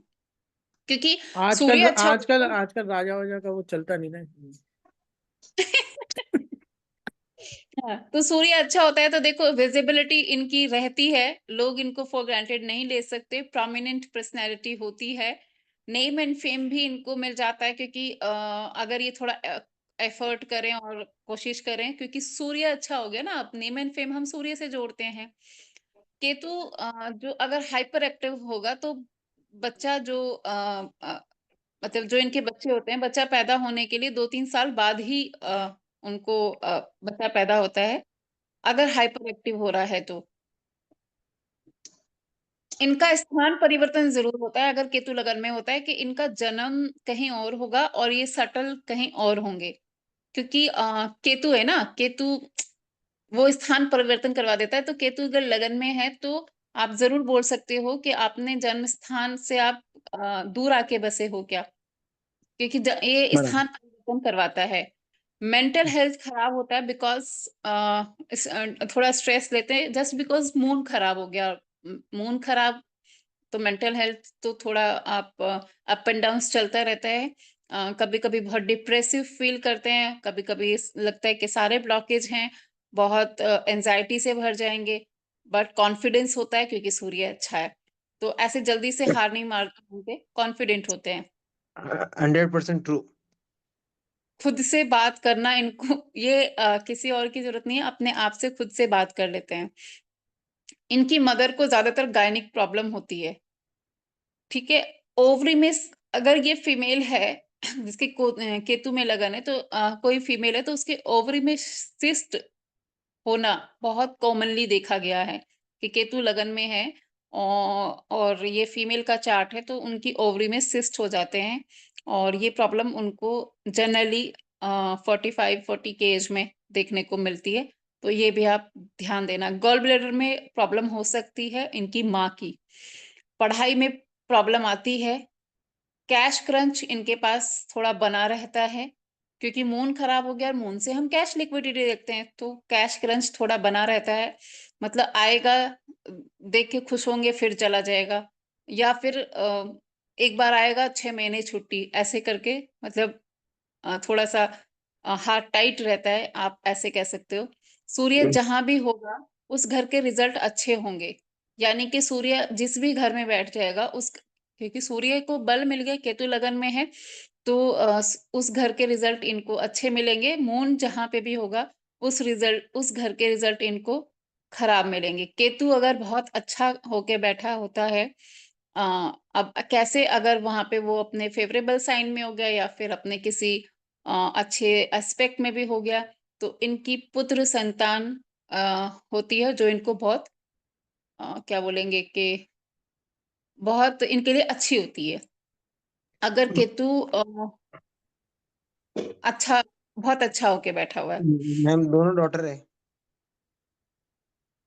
A: क्योंकि
B: आजकल
A: सूर्य अच्छा
B: आजकल
A: होता है।
B: आजकल राजा वाजा का वो चलता नहीं ना।
A: हाँ, तो सूर्य अच्छा होता है, तो देखो विजिबिलिटी इनकी रहती है, लोग इनको फॉर ग्रांटेड नहीं ले सकते, प्रोमिनेंट पर्सनैलिटी होती है। नेम एंड फेम भी इनको मिल जाता है, क्योंकि अगर ये थोड़ा एफर्ट करें और कोशिश करें, क्योंकि सूर्य अच्छा हो गया ना, अब नेम एंड फेम हम सूर्य से जोड़ते हैं। केतु जो अगर हाइपर एक्टिव होगा तो बच्चा जो मतलब जो इनके बच्चे होते हैं, बच्चा पैदा होने के लिए 2-3 साल बाद ही उनको बच्चा पैदा होता है, अगर हाइपर एक्टिव हो रहा है तो। इनका स्थान परिवर्तन ज़रूर होता है अगर केतु लगन में होता है, कि इनका जन्म कहीं और होगा और ये सेटल कहीं और होंगे। क्योंकि केतु है ना, केतु वो स्थान परिवर्तन करवा देता है, तो केतु अगर लगन में है तो आप ज़रूर बोल सकते हो कि आपने जन्म स्थान से आप दूर आके बसे हो क्या? क्योंकि ये
C: बराबर।
A: स्थान परिवर्तन करवाता है। मेंटल हेल्थ खराब होता है बिकॉज़ थोड़ा स्ट्रेस लेते हैं जस्ट बिकॉज़ मूड खराब हो गया। मूड खराब तो मेंटल हेल्थ तो थोड़ा आप अप एंड डाउन्स चलता रहता है। कभी-कभी बहुत डिप्रेसिव फील करते हैं, कभी-कभी लगता है कि सारे ब्लॉकेज हैं, बहुत एंजाइटी से भर जाएँगे, बट कॉन्फिडेंस होता है क्योंकि सूर्य अच्छा है। तो ऐसे जल्दी से हार नहीं मानते, कॉन्फिडेंट होते हैं।
C: 100% ट्रू।
A: खुद से बात करना इनको ये किसी और की ज़रूरत नहीं है, अपने आप से खुद से बात कर लेते हैं। इनकी मदर को ज़्यादातर गायनिक प्रॉब्लम होती है। ठीक है? ओवरी में अगर ये फीमेल है जिसके केतु में लगन है, तो कोई फीमेल है तो उसके ओवरी में सिस्ट होना बहुत कॉमनली देखा गया है कि केतु लगन में है और ये फीमेल का चार्ट है तो उनकी ओवरी में सिस्ट हो जाते हैं और ये प्रॉब्लम उनको जनरली 45-40 के एज में देखने को मिलती है। तो ये भी आप ध्यान देना। गॉल ब्लैडर में प्रॉब्लम हो सकती है इनकी माँ की। पढ़ाई में प्रॉब्लम आती है। कैश क्रंच इनके पास थोड़ा बना रहता है, क्योंकि मून खराब हो गया और मून से हम कैश लिक्विडिटी देखते हैं, तो कैश क्रंच थोड़ा बना रहता है। मतलब आएगा, देख के खुश होंगे फिर चला जाएगा, या फिर एक बार आएगा 6 महीने छुट्टी, ऐसे करके मतलब थोड़ा-सा हाथ टाइट रहता है, आप ऐसे कह सकते हो। सूर्य जहाँ भी होगा, उस घर के रिज़ल्ट अच्छे होंगे। यानी कि सूर्य जिस भी घर में बैठ जाएगा क्योंकि सूर्य को बल मिल गया, केतु लगन में है, तो उस घर के रिज़ल्ट इनको अच्छे मिलेंगे। मून जहाँ पे भी होगा, उस घर के रिज़ल्ट इनको खराब मिलेंगे। केतु अगर बहुत अच्छा होके बैठा होता है, अ, अब कैसे, अगर वहाँ पे वो अपने फ़ेवरेबल साइन में हो गया या फिर अपने किसी अच्छे एस्पेक्ट में भी हो गया, तो इनकी पुत्र संतान होती है जो इनको बहुत क्या बोलेंगे कि बहुत इनके लिए अच्छी होती है। अगर केतु अच्छा बहुत अच्छा होके बैठा हुआ है।
C: मैम दोनों डॉटर है।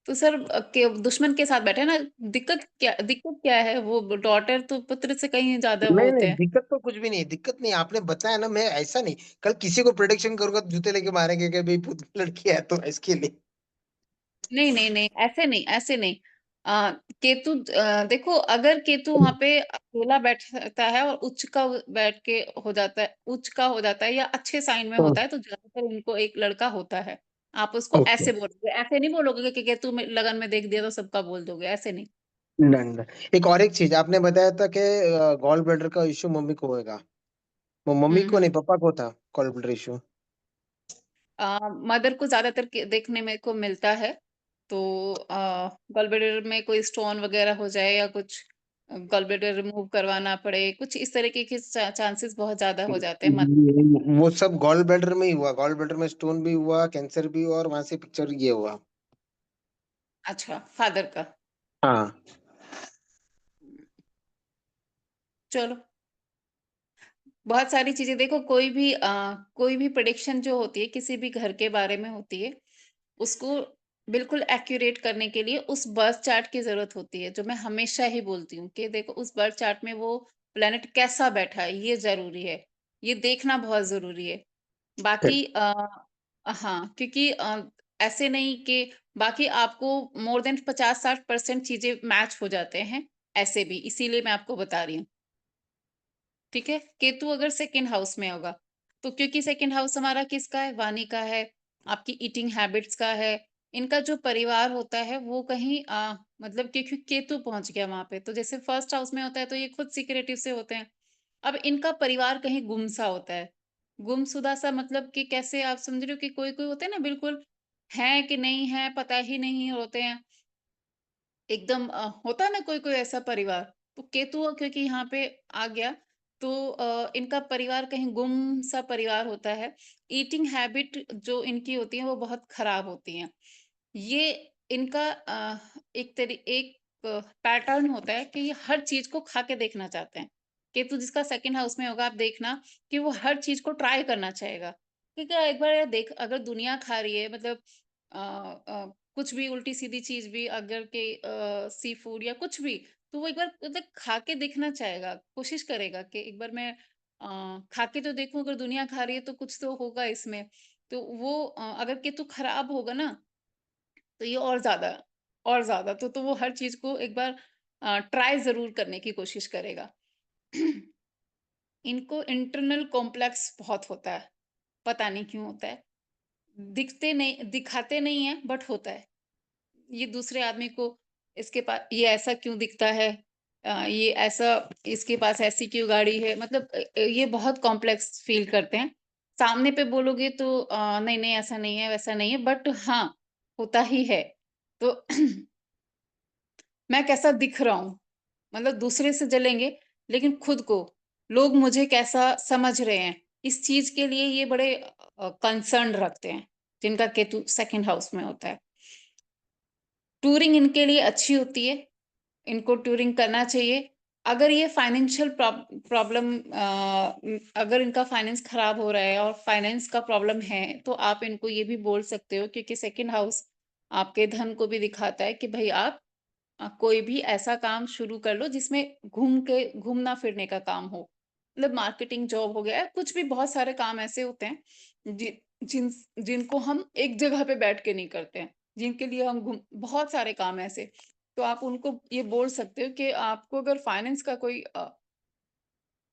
A: तो सर के दुश्मन के साथ बैठे ना, दिक्कत क्या है? वो डॉटर तो पुत्र से कहीं ज़्यादा वो
C: नहीं
A: होते
C: नहीं,
A: हैं।
C: दिक्कत तो कुछ भी नहीं, दिक्कत नहीं, आपने बताया ना, मैं ऐसा नहीं कल किसी को प्रोडिक्शन करूंगा तो जूते लेके मारेंगे कि भाई लड़की है तो इसके लिए।
A: नहीं, नहीं, नहीं, ऐसे नहीं, ऐसे नहीं। केतु देखो, अगर केतु वहाँ पे अकेला बैठता है और उच्च का बैठ के हो जाता है, उच्च का हो जाता है या अच्छे साइन में होता है, तो ज़्यादातर इनको एक लड़का होता है। आप उसको
C: ओके।
A: ऐसे बोलोगे, ऐसे नहीं बोलोगे कि केतु में लगन में देख दिया तो सबका बोल दोगे, ऐसे नहीं।
C: Done done. एक और एक चीज आपने बताया था कि गॉल ब्लैडर का इश्यू मम्मी को होएगा। वो मम्मी
A: हुँ,
C: को
A: हुँ।
C: नहीं, पापा को था गॉल ब्लैडर इश्यू।
A: मदर को ज़्यादातर के देखने में को मिलता है, तो गॉलब्लैडर में कोई स्टोन वगैरह हो जाए या कुछ गॉलब्लैडर रिमूव करवाना पड़े, कुछ इस तरीके के चांसेस बहुत ज़्यादा हो जाते हैं
C: वो सब गॉल ब्लैडर में ही हुआ, गॉल ब्लैडर में स्टोन भी हुआ, कैंसर भी हुआ, और वहां से पिक्चर ये हुआ।
A: अच्छा, फादर का।
C: हाँ।
A: चलो, बहुत सारी चीज़ें देखो, कोई भी प्रेडिक्शन जो होती है किसी भी घर के बारे में होती है, उसको बिल्कुल एक्यूरेट करने के लिए उस बर्थ चार्ट की ज़रूरत होती है, जो मैं हमेशा ही बोलती हूँ कि देखो उस बर्थ चार्ट में वो प्लैनेट कैसा बैठा है, ये ज़रूरी है। ये देखना बहुत ज़रूरी है। बाकी हाँ, क्योंकि ऐसे नहीं कि बाकी आपको मोर देन 50-60% चीज़ें मैच हो जाते हैं, ऐसे भी, इसीलिए मैं आपको बता रही हूँ। ठीक है? केतु अगर सेकंड हाउस में होगा, तो क्योंकि सेकंड हाउस हमारा किसका है? वाणी का है, आपकी ईटिंग हैबिट्स का है। इनका जो परिवार होता है वो कहीं मतलब क्योंकि केतु पहुँच गया वहाँ पे, तो जैसे फर्स्ट हाउस में होता है तो ये खुद सिक्रेटिव से होते हैं। अब इनका परिवार कहीं गुमसा होता है। गुमशुदा सा मतलब कि कैसे आप समझ रहे हो कि कोई-कोई होते हैं ना बिल्कुल हैं कि नहीं है पता ही नहीं होते हैं। एकदम होता है ना कोई-कोई ऐसा परिवार, तो केतु क्योंकि यहाँ पे आ गया तो इनका परिवार कहीं गुम सा परिवार होता है। ईटिंग हैबिट जो इनकी होती है वो बहुत खराब होती हैं। ये इनका एक पैटर्न होता है कि ये हर चीज़ को खा के देखना चाहते हैं। केतु जिसका सेकंड हाउस में होगा आप देखना कि वो हर चीज़ को ट्राई करना चाहेगा। ठीक है, एक बार ये देख अगर दुनिया खा रही है मतलब अ कुछ भी उल्टी-सीधी चीज़ भी अगर के सी फूड या कुछ भी, तो वो एक बार मतलब खा के देखना चाहेगा, कोशिश करेगा कि एक बार मैं खा के तो देखूँ अगर दुनिया खा रही है तो कुछ तो होगा इसमें। तो वो अगर केतु खराब होगा ना तो ये और ज़्यादा तो वो हर चीज़ को एक बार ट्राई ज़रूर करने की कोशिश करेगा। इनको इंटरनल कॉम्प्लेक्स बहुत होता है, पता नहीं क्यों होता है। दिखाते नहीं हैं बट होता है। ये दूसरे आदमी को इसके पास ये ऐसा क्यों दिखता है? ये ऐसा इसके पास ऐसी क्यों गाड़ी है? मतलब ये बहुत कॉम्प्लेक्स फ़ील करते हैं। सामने पे बोलोगे तो नहीं, नहीं ऐसा नहीं है, वैसा नहीं है बट हाँ, होता ही है। तो मैं कैसा दिख रहा हूँ? मतलब दूसरे से जलेंगे, लेकिन खुद को, लोग मुझे कैसा समझ रहे हैं, इस चीज़ के लिए ये बड़े कंसर्न रखते हैं, जिनका केतु सेकंड हाउस में होता है। टूरिंग इनके लिए अच्छी होती है, इनको टूरिंग करना चाहिए। अगर ये फाइनेंशियल प्रॉब्लम अगर इनका फाइनेंस खराब हो रहा है और फाइनेंस का प्रॉब्लम है, तो आप इनको ये भी बोल सकते हो क्योंकि सेकंड हाउस आपके धन को भी दिखाता है कि भई आप कोई भी ऐसा काम शुरू कर लो जिसमें घूमना-फिरने का काम हो। मतलब मार्केटिंग जॉब हो गया, कुछ भी बहुत सारे काम ऐसे होते हैं जि जिन जिनको हम एक जगह पे बैठ के नहीं करते हैं, जिनके लिए हम घूम बहुत सारे काम ऐसे। तो आप उनको ये बोल सकते हो कि आपको अगर फाइनेंस का कोई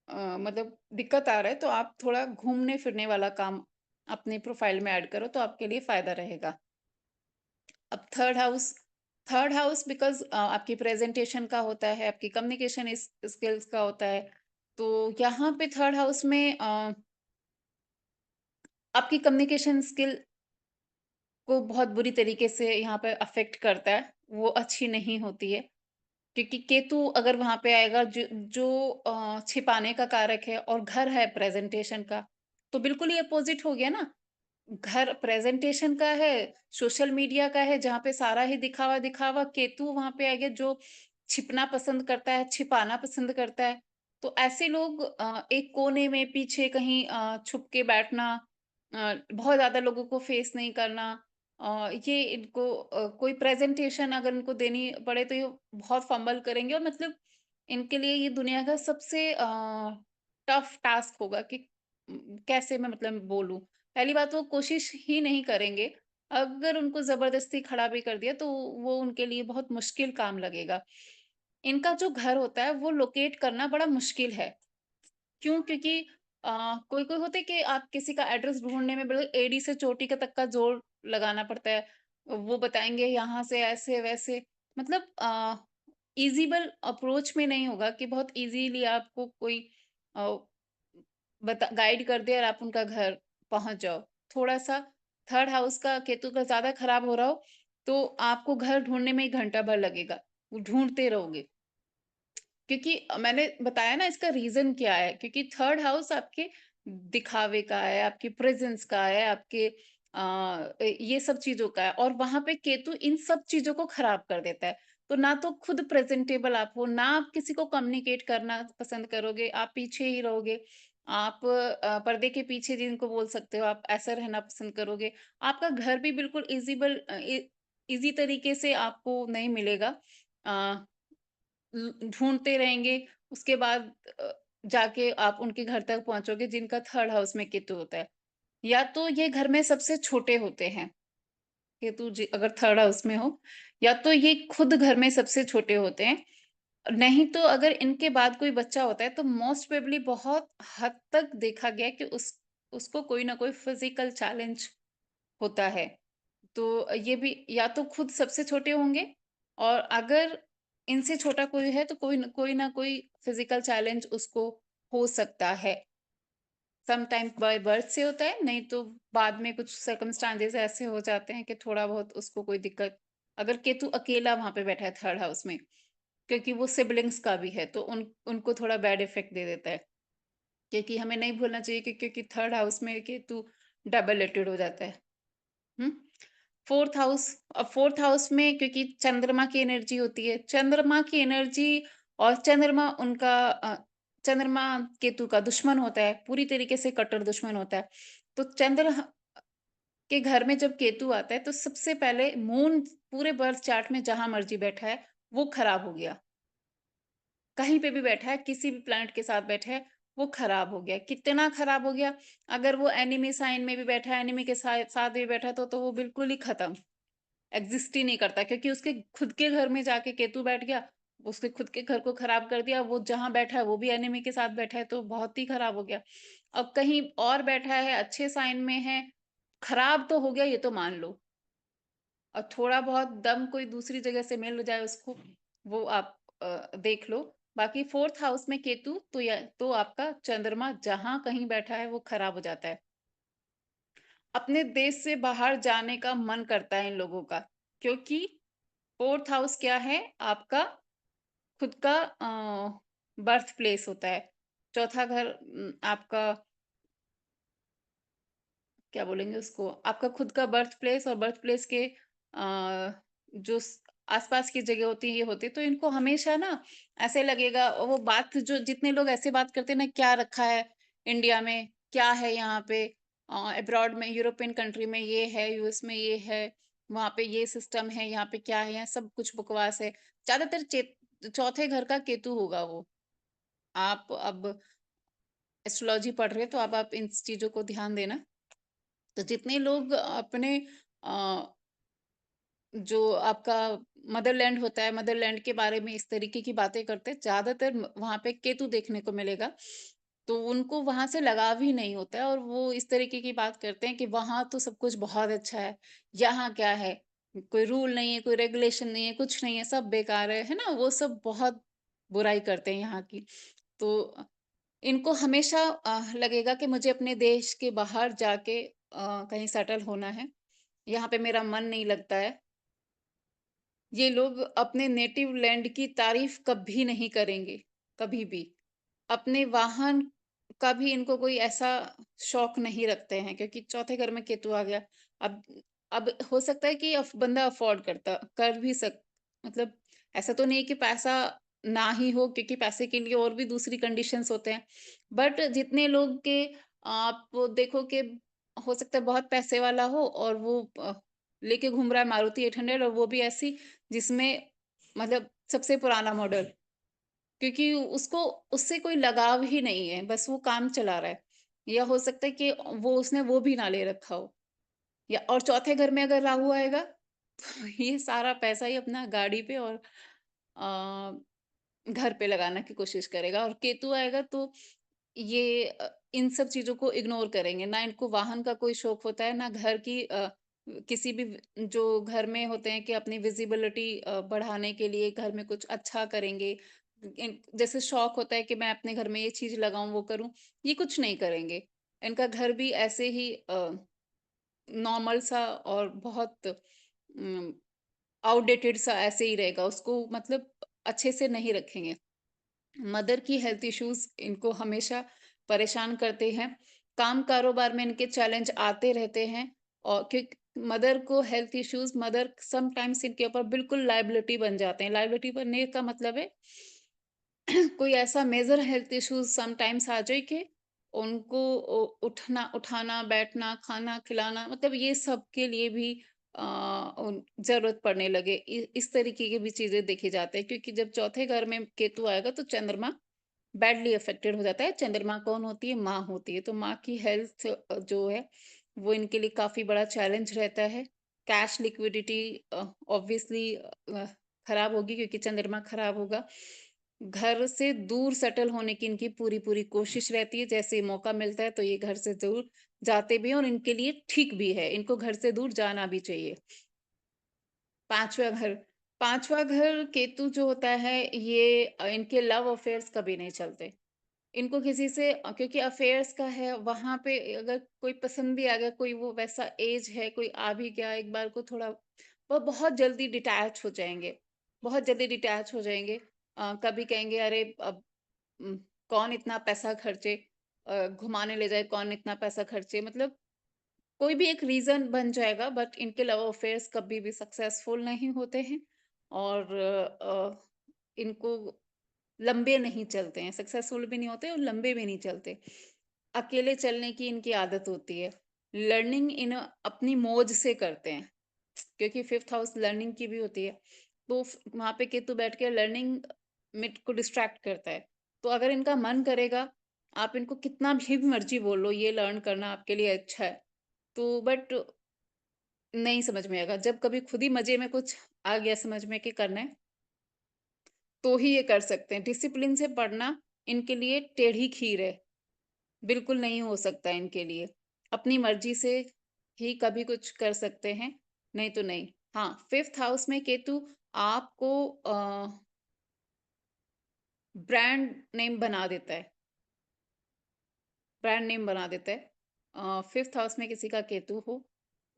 A: मतलब दिक्कत आ रहा है तो आप थोड़ा घूमने-फिरने वाला काम अपने प्रोफाइल में ऐड करो तो आपके लिए फ़ायदा रहेगा। अब थर्ड हाउस बिकॉज़ आपकी प्रेज़ेंटेशन का होता है, आपकी कम्युनिकेशन स्किल्स का होता है। तो यहाँ पे थर्ड हाउस में आपकी कम्युनिकेशन स्किल को बहुत बुरी तरीके से यहाँ पे अफ़ेक्ट करता है, वो अच्छी नहीं होती है। क्योंकि केतु अगर वहाँ पे आएगा जो छिपाने का कारक है और घर है प्रेज़ेंटेशन का, तो बिल्कुल ही अपोज़िट हो गया ना। घर प्रेज़ेंटेशन का है, सोशल मीडिया का है, जहाँ पे सारा ही दिखावा-दिखावा, केतु वहाँ पे आ गया जो छिपना पसंद करता है, छिपाना पसंद करता है। तो ऐसे लोग एक कोने में पीछे कहीं छुप के बैठना, बहुत ज़्यादा लोगों को फेस नहीं करना, ये इनको कोई प्रेज़ेंटेशन अगर इनको देनी पड़े तो ये बहुत फंबल करेंगे और मतलब इनके लिए ये दुनिया का सबसे टफ टास्क होगा कि कैसे मैं मतलब बोलूँ। पहली बात वो कोशिश ही नहीं करेंगे। अगर उनको ज़बरदस्ती खड़ा भी कर दिया तो वो उनके लिए बहुत मुश्किल काम लगेगा। इनका जो घर होता है वो लोकेट करना बड़ा मुश्किल है। क्यों? क्योंकि कोई-कोई होते हैं कि आप किसी का एड्रेस ढूँढने में बिल्कुल एड़ी से चोटी का तक का जोर लगाना पड़ता है। वो बताएँगे यहाँ से ऐसे-वैसे मतलब ईज़िबल अप्रोच में नहीं होगा कि बहुत ईज़िली आपको कोई अ, बता गाइड कर दे और आप उनका घर पहुँच जाओ। थोड़ा-सा थर्ड हाउस का केतु का ज़्यादा खराब हो रहा हो, तो आपको घर ढूँढने में 1 घंटा भर लगेगा। वो ढूँढते रहोगे। क्योंकि मैंने बताया ना इसका रीज़न क्या है, क्योंकि थर्ड हाउस आपके दिखावे का है, आपकी प्रेज़ेंस का है, आपके ये सब चीज़ों का है और वहाँ पे केतु इन सब चीज़ों को खराब कर देता है। तो ना तो खुद प्रेज़ेंटेबल आप हो, ना आप किसी को कम्युनिकेट करना पसंद करोगे, आप पीछे ही रहोगे। आप पर्दे के पीछे जिनको बोल सकते हो, आप ऐसा रहना पसंद करोगे। आपका घर भी बिल्कुल ईज़ी तरीके से आपको नहीं मिलेगा। अ ढूँढते रहेंगे, उसके बाद जाके आप उनके घर तक पहुँचोगे जिनका थर्ड हाउस में केतु होता है। या तो ये घर में सबसे छोटे होते हैं, केतु जी अगर थर्ड हाउस में हो, या तो ये खुद घर में सबसे छोटे होते हैं, नहीं तो अगर इनके बाद कोई बच्चा होता है तो मोस्ट प्रोबेबली बहुत हद तक देखा गया है कि उसको कोई ना कोई फिज़िकल चैलेंज होता है। तो ये भी या तो खुद सबसे छोटे होंगे और अगर इनसे छोटा कोई है तो कोई न कोई फिजिकल चैलेंज उसको हो सकता है। सम टाइम बाय बर्थ से होता है, नहीं तो बाद में कुछ सर्कमस्टांसेस ऐसे हो जाते हैं कि थोड़ा बहुत उसको कोई दिक्कत, अगर केतु अकेला वहां पे बैठा है थर्ड हाउस में, क्योंकि वो सिबलिंग्स का भी है, तो उनको थोड़ा बैड इफेक्ट दे देता है। क्योंकि हमें नहीं भूलना चाहिए कि क्योंकि थर्ड हाउस में केतु डबल रेटेड हो जाता है। हम्म। फोर्थ हाउस, अब फोर्थ हाउस में क्योंकि चंद्रमा की एनर्जी होती है, चंद्रमा की एनर्जी, और चंद्रमा उनका चंद्रमा केतु का दुश्मन होता है, पूरी तरीके से कट्टर दुश्मन होता है। तो चंद्र के घर में जब केतु आता है तो सबसे पहले मून पूरे बर्थ चार्ट में जहां मर्जी बैठा है वो खराब हो गया, कहीं पे भी बैठा है, किसी भी प्लैनेट के साथ बैठा है, वो खराब हो गया। कितना खराब हो गया, अगर वो एनिमी साइन में भी बैठा है, एनिमी के साथ साथ भी बैठा है, तो वो बिल्कुल ही खत्म, एग्जिस्ट ही नहीं करता, क्योंकि उसके खुद के घर में जाके केतु बैठ गया, उसके खुद के घर को खराब कर दिया, वो जहां बैठा है वो भी एनिमी के साथ बैठा है, तो बहुत ही खराब हो गया। अब कहीं और बैठा है, अच्छे साइन में है, खराब तो हो गया ये तो मान लो, और थोड़ा बहुत दम कोई दूसरी जगह से मिल जाए उसको, वो आप देख लो। बाकी फोर्थ हाउस में केतु तो तो आपका चंद्रमा जहां कहीं बैठा है वो खराब हो जाता है। अपने देश से बाहर जाने का मन करता है इन लोगों का, क्योंकि फोर्थ हाउस क्या है आपका, खुद का बर्थ प्लेस होता है। चौथा घर आपका क्या बोलेंगे उसको, आपका खुद का बर्थ प्लेस, और बर्थ प्लेस के जो आसपास की जगह होती है ये होती है, तो इनको हमेशा ना ऐसे लगेगा, और वो बात जो जितने लोग ऐसे बात करते हैं ना, क्या रखा है इंडिया में, क्या है यहाँ पे, अब्रॉड में यूरोपियन कंट्री में ये है, यूएस में ये है, वहां पे ये सिस्टम है, यहाँ पे क्या है, यहाँ सब कुछ बकवास है। ज्यादातर चौथे घर का केतु होगा वो। आप अब एस्ट्रोलॉजी पढ़ रहे हो तो अब आप इन चीजों को ध्यान देना। तो जितने लोग अपने जो आपका मदरलैंड होता है, मदरलैंड के बारे में इस तरीके की बातें करते हैं, ज्यादातर वहां पे केतु देखने को मिलेगा। तो उनको वहां से लगाव ही नहीं होता है, और वो इस तरीके की बात करते हैं कि वहां तो सब कुछ बहुत अच्छा है, यहाँ क्या है, कोई रूल नहीं है, कोई रेगुलेशन नहीं है, कुछ नहीं है, सब बेकार है ना, वो सब बहुत बुराई करते हैं यहाँ की। तो इनको हमेशा लगेगा कि मुझे अपने देश के बाहर जाके कहीं सेटल होना है, यहाँ पे मेरा मन नहीं लगता है। ये लोग अपने नेटिव लैंड की तारीफ कभी नहीं करेंगे, कभी भी। अपने वाहन का भी इनको कोई ऐसा शौक नहीं रखते हैं, क्योंकि चौथे घर में केतु आ गया। अब अब हो सकता है कि बंदा अफोर्ड कर भी मतलब ऐसा तो नहीं है कि पैसा ना ही हो, क्योंकि पैसे के लिए और भी दूसरी कंडीशंस होते हैं। बट जितने लोग के आप वो देखो कि हो सकता है बहुत पैसे वाला हो, और वो लेके घूम रहा है मारुति 800, और वो भी ऐसी जिसमें मतलब सबसे पुराना मॉडल, क्योंकि उसको उससे कोई लगाव ही नहीं है, बस वो काम चला रहा है। या हो सकता है कि वो उसने वो भी ना ले रखा हो, या और चौथे घर में अगर राहु आएगा तो ये सारा पैसा ही अपना गाड़ी पे और अ, घर पे लगाने की कोशिश करेगा, और केतु आएगा तो ये इन सब चीजों को इग्नोर करेंगे। ना इनको वाहन का कोई शौक होता है, ना घर की किसी भी जो घर में होते हैं कि अपनी विजिबिलिटी बढ़ाने के लिए घर में कुछ अच्छा करेंगे। जैसे शौक होता है कि मैं अपने घर में ये चीज लगाऊं, वो करूं, ये कुछ नहीं करेंगे। इनका घर भी ऐसे ही नॉर्मल सा और बहुत आउटडेटेड सा ऐसे ही रहेगा, उसको मतलब अच्छे से नहीं रखेंगे। मदर की हेल्थ इश्यूज इनको हमेशा परेशान करते हैं। काम कारोबार में इनके चैलेंज आते रहते हैं, और क्योंकि मदर को हेल्थ इश्यूज, मदर समटाइम्स इनके ऊपर बिल्कुल लाइबिलिटी बन जाते हैं। लाइबिलिटी बनने का मतलब है कोई ऐसा मेजर हेल्थ इश्यूज समटाइम्स आ जाए कि उनको उठना उठाना बैठना खाना खिलाना, मतलब ये सब के लिए भी जरूरत पड़ने लगे, इस तरीके की भी चीजें देखी जाती है। क्योंकि जब चौथे घर में केतु आएगा तो चंद्रमा बैडली अफेक्टेड हो जाता है। चंद्रमा कौन होती है, माँ होती है, तो माँ की हेल्थ जो है वो इनके लिए काफी बड़ा चैलेंज रहता है। कैश लिक्विडिटी ऑब्वियसली खराब होगी, क्योंकि चंद्रमा खराब होगा। घर से दूर सेटल होने की इनकी पूरी पूरी कोशिश रहती है, जैसे ही मौका मिलता है तो ये घर से जरूर जाते भी हैं, और इनके लिए ठीक भी है, इनको घर से दूर जाना भी चाहिए। पांचवा घर, पांचवा घर केतु जो होता है ये इनके लव अफेयर्स कभी नहीं चलते। इनको किसी से क्योंकि अफेयर्स का है, वहां पे अगर कोई पसंद भी आ गया, कोई वो वैसा एज है, कोई आ भी गया एक बार को, थोड़ा वो बहुत जल्दी डिटैच हो जाएंगे, बहुत जल्दी डिटैच हो जाएंगे। कभी कहेंगे अरे अब उम, कौन इतना पैसा खर्चे, घुमाने ले जाए, कौन इतना पैसा खर्चे, मतलब कोई भी एक रीज़न बन जाएगा, बट इनके लव अफेयर्स कभी भी सक्सेसफुल नहीं होते हैं और इनको लंबे नहीं चलते हैं, सक्सेसफुल भी नहीं होते और लंबे भी नहीं चलते। अकेले चलने की इनकी आदत होती है। लर्निंग अपनी मौज से करते हैं, क्योंकि 5th हाउस लर्निंग की भी होती है। तो वहां पे केतु बैठ के लर्निंग मिट को डिस्ट्रैक्ट करता है। तो अगर इनका मन करेगा, आप इनको कितना भी मर्जी बोलो ये लर्न करना आपके लिए अच्छा है, तो बट नहीं समझ में आएगा। जब कभी खुद ही मजे में कुछ आ गया समझ में कि करना है, तो ही ये कर सकते हैं। डिसिप्लिन से पढ़ना इनके लिए टेढ़ी खीर है, बिल्कुल नहीं हो सकता इनके लिए। अपनी मर्जी से ही कभी कुछ कर सकते हैं, नहीं तो नहीं। हाँ, 5th हाउस में केतु आपको ब्रांड नेम बना देता है, ब्रांड नेम बना देता है। 5th हाउस में किसी का केतु हो,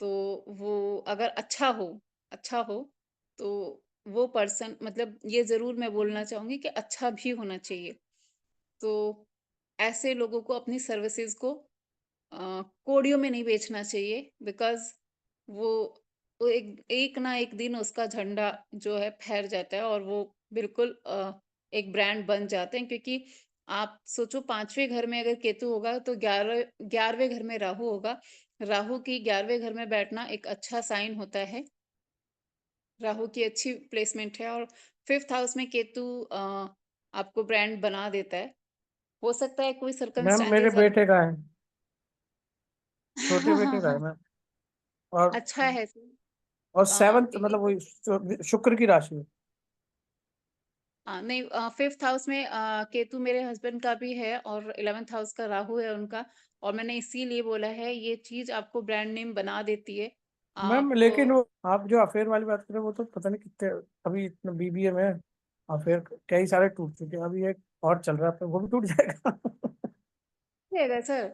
A: तो वो अगर अच्छा हो, तो वो पर्सन, मतलब ये ज़रूर मैं बोलना चाहूँगी कि अच्छा भी होना चाहिए। तो ऐसे लोगों को अपनी सर्विसेज़ को कोड़ियों में नहीं बेचना चाहिए, बिकॉज़ वो वो एक एक ना एक दिन उसका झंडा जो है फहर जाता है और वो बिल्कुल एक ब्रांड बन जाते हैं, क्योंकि आप सोचो 5वें घर में अगर केतु होगा तो 11वें घर में राहु होगा। राहु की 11वें घर में बैठना एक अच्छा साइन होता है। राहु की अच्छी प्लेसमेंट है और 5th हाउस में केतु आपको ब्रांड बना देता है। हो सकता है कोई
B: मैम मेरे
A: सर्कमस्टेंसेस
B: बेटे का है, छोटे बेटे का है मैम। और
A: अच्छा है सर।
B: और सेवंथ
A: ये
B: मतलब वही शुक्र की राशि है।
A: नहीं, 5th हाउस में केतु मेरे हस्बैंड का भी है और 11th हाउस का राहु है उनका, और मैंने इसीलिए बोला है ये चीज आपको ब्रांड नेम बना देती है।
B: मैम
A: आप
B: लेकिन वो आप जो अफेयर वाली बात कर रहे हो वो तो पता नहीं कितने, अभी इतना बीबीए में अफेयर कई सारे टूट चुके हैं, अभी एक और चल रहा है, वो भी टूट जाएगा।
A: है सर,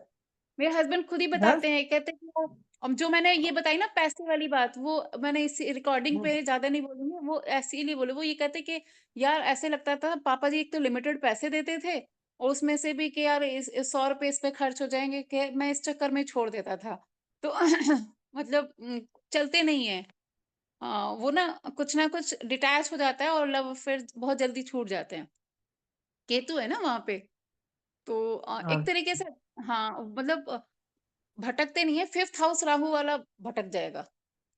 A: मेरे हस्बैंड खुद ही
B: हाँ?
A: बताते हैं, कहते हैं कि अब जो मैंने ये बताई ना पैसे वाली बात, वो मैंने इस रिकॉर्डिंग पे ज्यादा नहीं बोलूंगी, वो ऐसे ही बोले। वो ये कहते कि यार ऐसे लगता था पापा जी एक तो लिमिटेड पैसे देते थे, और उसमें से भी कि यार 100 रुपए इस पे खर्च हो जाएंगे, कि मैं इस चक्कर में छोड़ देता था। तो मतलब चलते नहीं है। वो ना कुछ डिटैच हो जाता है और लव फिर बहुत जल्दी छूट जाते हैं। केतु है ना वहां पे, तो एक
B: हाँ।
A: तरीके से, हाँ मतलब भटकते नहीं है। 5th हाउस राहु वाला भटक जाएगा,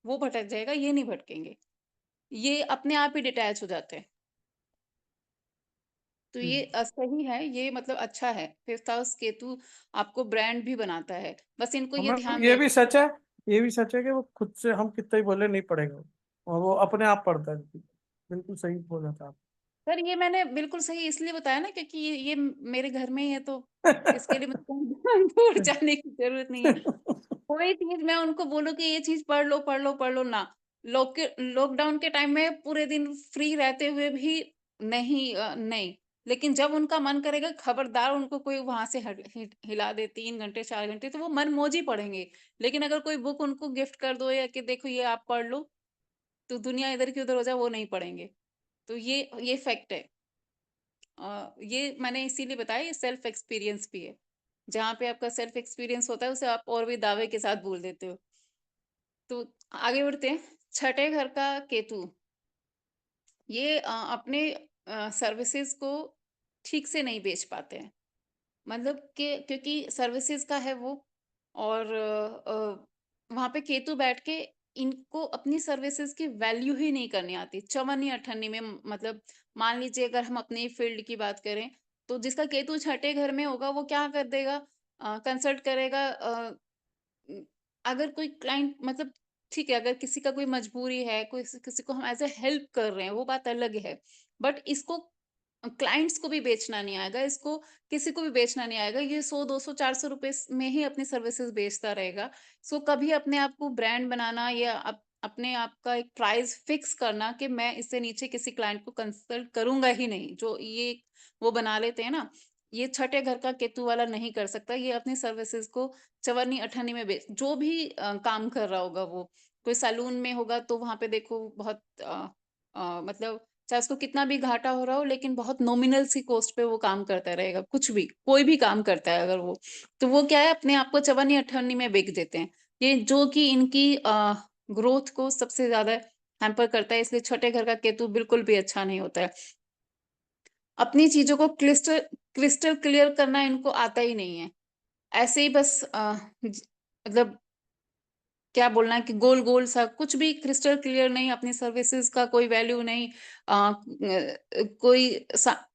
A: वो भटक जाएगा, ये नहीं भटकेंगे। ये अपने आप ही डिटैच हो जाते हैं। तो ये सही है, ये मतलब अच्छा है। 5th हाउस केतु आपको ब्रांड भी बनाता है, बस इनको
B: और
A: ये
B: मैम
A: ध्यान
B: ये भी
A: देना।
B: सच है, ये भी सच है कि वो खुद से हम कितना ही बोले नहीं पड़ेगा, और वो अपने आप पढ़ता है। बिल्कुल सही बोला था
A: सर ये मैंने बिल्कुल सही इसलिए बताया ना, क्योंकि ये मेरे घर में ही है, तो इसके लिए मुझे कहीं दूर जाने की जरूरत नहीं है।
B: आप।
A: कोई चीज मैं उनको बोलूँ कि ये चीज पढ़ लो पढ़ लो पढ़ लो ना, लॉकडाउन के टाइम में पूरे दिन फ्री रहते हुए भी नहीं, नहीं। लेकिन जब उनका मन करेगा, खबरदार उनको कोई वहां से हिला दे 3 घंटे 4 घंटे, तो वो मन मौजी पढ़ेंगे। लेकिन अगर कोई बुक उनको गिफ्ट कर दो या कि देखो ये आप पढ़ लो, तो दुनिया इधर की उधर हो जाए, वो नहीं पढ़ेंगे। तो ये फैक्ट है। ये मैंने इसीलिए बताया, ये सेल्फ एक्सपीरियंस भी है। जहाँ पे आपका सेल्फ एक्सपीरियंस होता है, उसे आप और भी दावे के साथ बोल देते हो। तो आगे बढ़ते हैं। छठे घर का केतु, ये अपने सर्विसेज को ठीक से नहीं बेच पाते हैं। मतलब कि क्योंकि सर्विसेज का है वो, और वहां पे केतु बैठ के इनको अपनी सर्विसेज की वैल्यू ही नहीं करनी आती, चवन्नी अठन्नी में। मतलब मान लीजिए अगर हम अपने फील्ड की बात करें, तो जिसका केतु छठे घर में होगा वो क्या कर देगा, कंसल्ट करेगा। उम, अगर कोई क्लाइंट, मतलब ठीक है, अगर किसी का कोई मजबूरी है, कोई किसी को हम एज़ अ हेल्प कर रहे हैं, वो बात अलग है। बट इसको क्लाइंट्स को भी बेचना नहीं आएगा, इसको किसी को भी बेचना नहीं आएगा। ये 100, 200, 400 रुपए में ही अपनी सर्विसेज़ बेचता रहेगा। सो कभी अपने आप को ब्रांड बनाना या अपने आप का एक प्राइस फिक्स करना कि मैं इससे नीचे किसी क्लाइंट को कंसल्ट करूँगा ही नहीं, जो ये वो बना लेते हैं ना, ये छठे घर का केतु वाला नहीं कर सकता। ये अपनी सर्विसेज को चवन्नी अठन्नी में बेच, जो भी काम कर रहा होगा वो, कोई सैलून में होगा तो वहां पे देखो बहुत मतलब चाहे उसको कितना भी घाटा हो रहा हो, लेकिन बहुत नॉमिनल सी कॉस्ट पे वो काम करता रहेगा। कुछ भी, कोई भी काम करता है अगर वो, तो वो क्या है, अपने आप को चवन्नी अठन्नी में बेच देते हैं। ये जो कि इनकी ग्रोथ को सबसे ज्यादा हैम्पर करता है, इसलिए छठे घर का केतु बिल्कुल भी अच्छा नहीं होता है। अपनी चीजों को क्रिस्टल क्रिस्टल क्लियर करना इनको आता ही नहीं है। ऐसे ही बस मतलब क्या बोलना है कि गोल गोल सा कुछ भी क्रिस्टल क्लियर नहीं, अपनी सर्विसेज का कोई वैल्यू नहीं।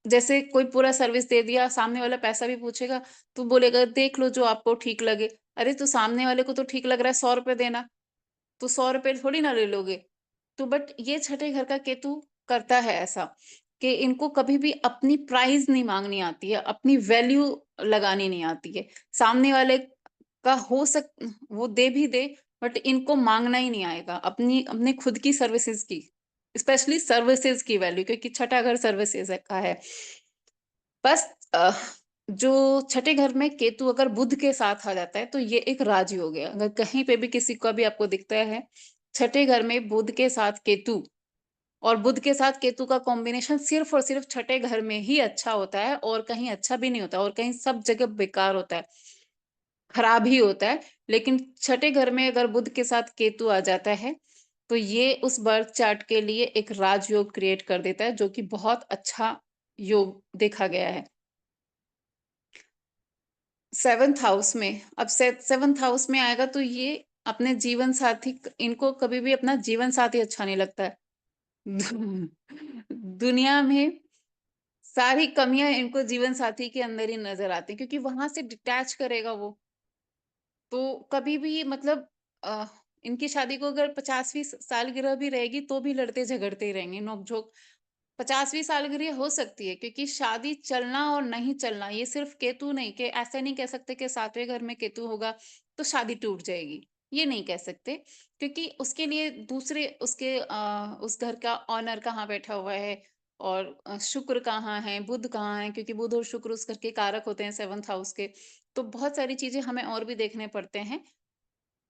A: जैसे कोई पूरा सर्विस दे दिया, सामने वाला पैसा भी पूछेगा तो बोलेगा देख लो जो आपको ठीक लगे। अरे तो सामने वाले को तो ठीक लग रहा है 100 रुपए देना, तो 100 रुपए थोड़ी ना ले लोगे। तो बट ये छठे घर का केतु करता है ऐसा कि इनको कभी भी अपनी प्राइस नहीं मांगनी आती है, अपनी वैल्यू लगानी नहीं आती है। सामने वाले का वो दे भी दे, बट इनको मांगना ही नहीं आएगा अपनी अपने खुद की सर्विसेज की, स्पेशली सर्विसेज की वैल्यू, क्योंकि छठा घर सर्विसेज का है। बस जो छठे घर में केतु अगर बुध के साथ आ जाता है तो ये एक राजयोग है। अगर कहीं पे भी किसी का भी आपको दिखता है छठे घर में बुध के साथ केतु, और बुध के साथ केतु का कॉम्बिनेशन सिर्फ और सिर्फ छठे घर में ही अच्छा होता है, और कहीं अच्छा भी नहीं होता, और कहीं सब जगह बेकार होता है, खराब ही होता है। लेकिन छठे घर में अगर बुध के साथ केतु आ जाता है तो ये उस बर्थ चार्ट के लिए एक राजयोग क्रिएट कर देता है, जो कि बहुत अच्छा योग देखा गया है। 7th हाउस में, अब 7th हाउस में आएगा तो ये अपने जीवन साथी, इनको कभी भी अपना जीवन साथी अच्छा नहीं लगता है। दुनिया में सारी कमियां इनको जीवन साथी के अंदर ही नजर आती है, क्योंकि वहां से डिटैच करेगा वो। तो कभी भी मतलब अ, इनकी शादी को अगर 50वीं सालगिरह भी रहेगी तो भी लड़ते झगड़ते ही रहेंगे, नोक-झोंक। 50वीं सालगिरह हो सकती है, क्योंकि शादी चलना और नहीं चलना ये सिर्फ केतु नहीं, कि ऐसे नहीं कह सकते कि 7वें घर में केतु होगा तो शादी टूट जाएगी, ये नहीं कह सकते। क्योंकि उसके लिए दूसरे उसके उस घर का ऑनर कहाँ बैठा हुआ है, और शुक्र कहाँ है, बुध कहाँ है, क्योंकि बुध और शुक्र उस घर के कारक होते हैं 7th हाउस के। तो बहुत सारी चीजें हमें और भी देखने पड़ते हैं।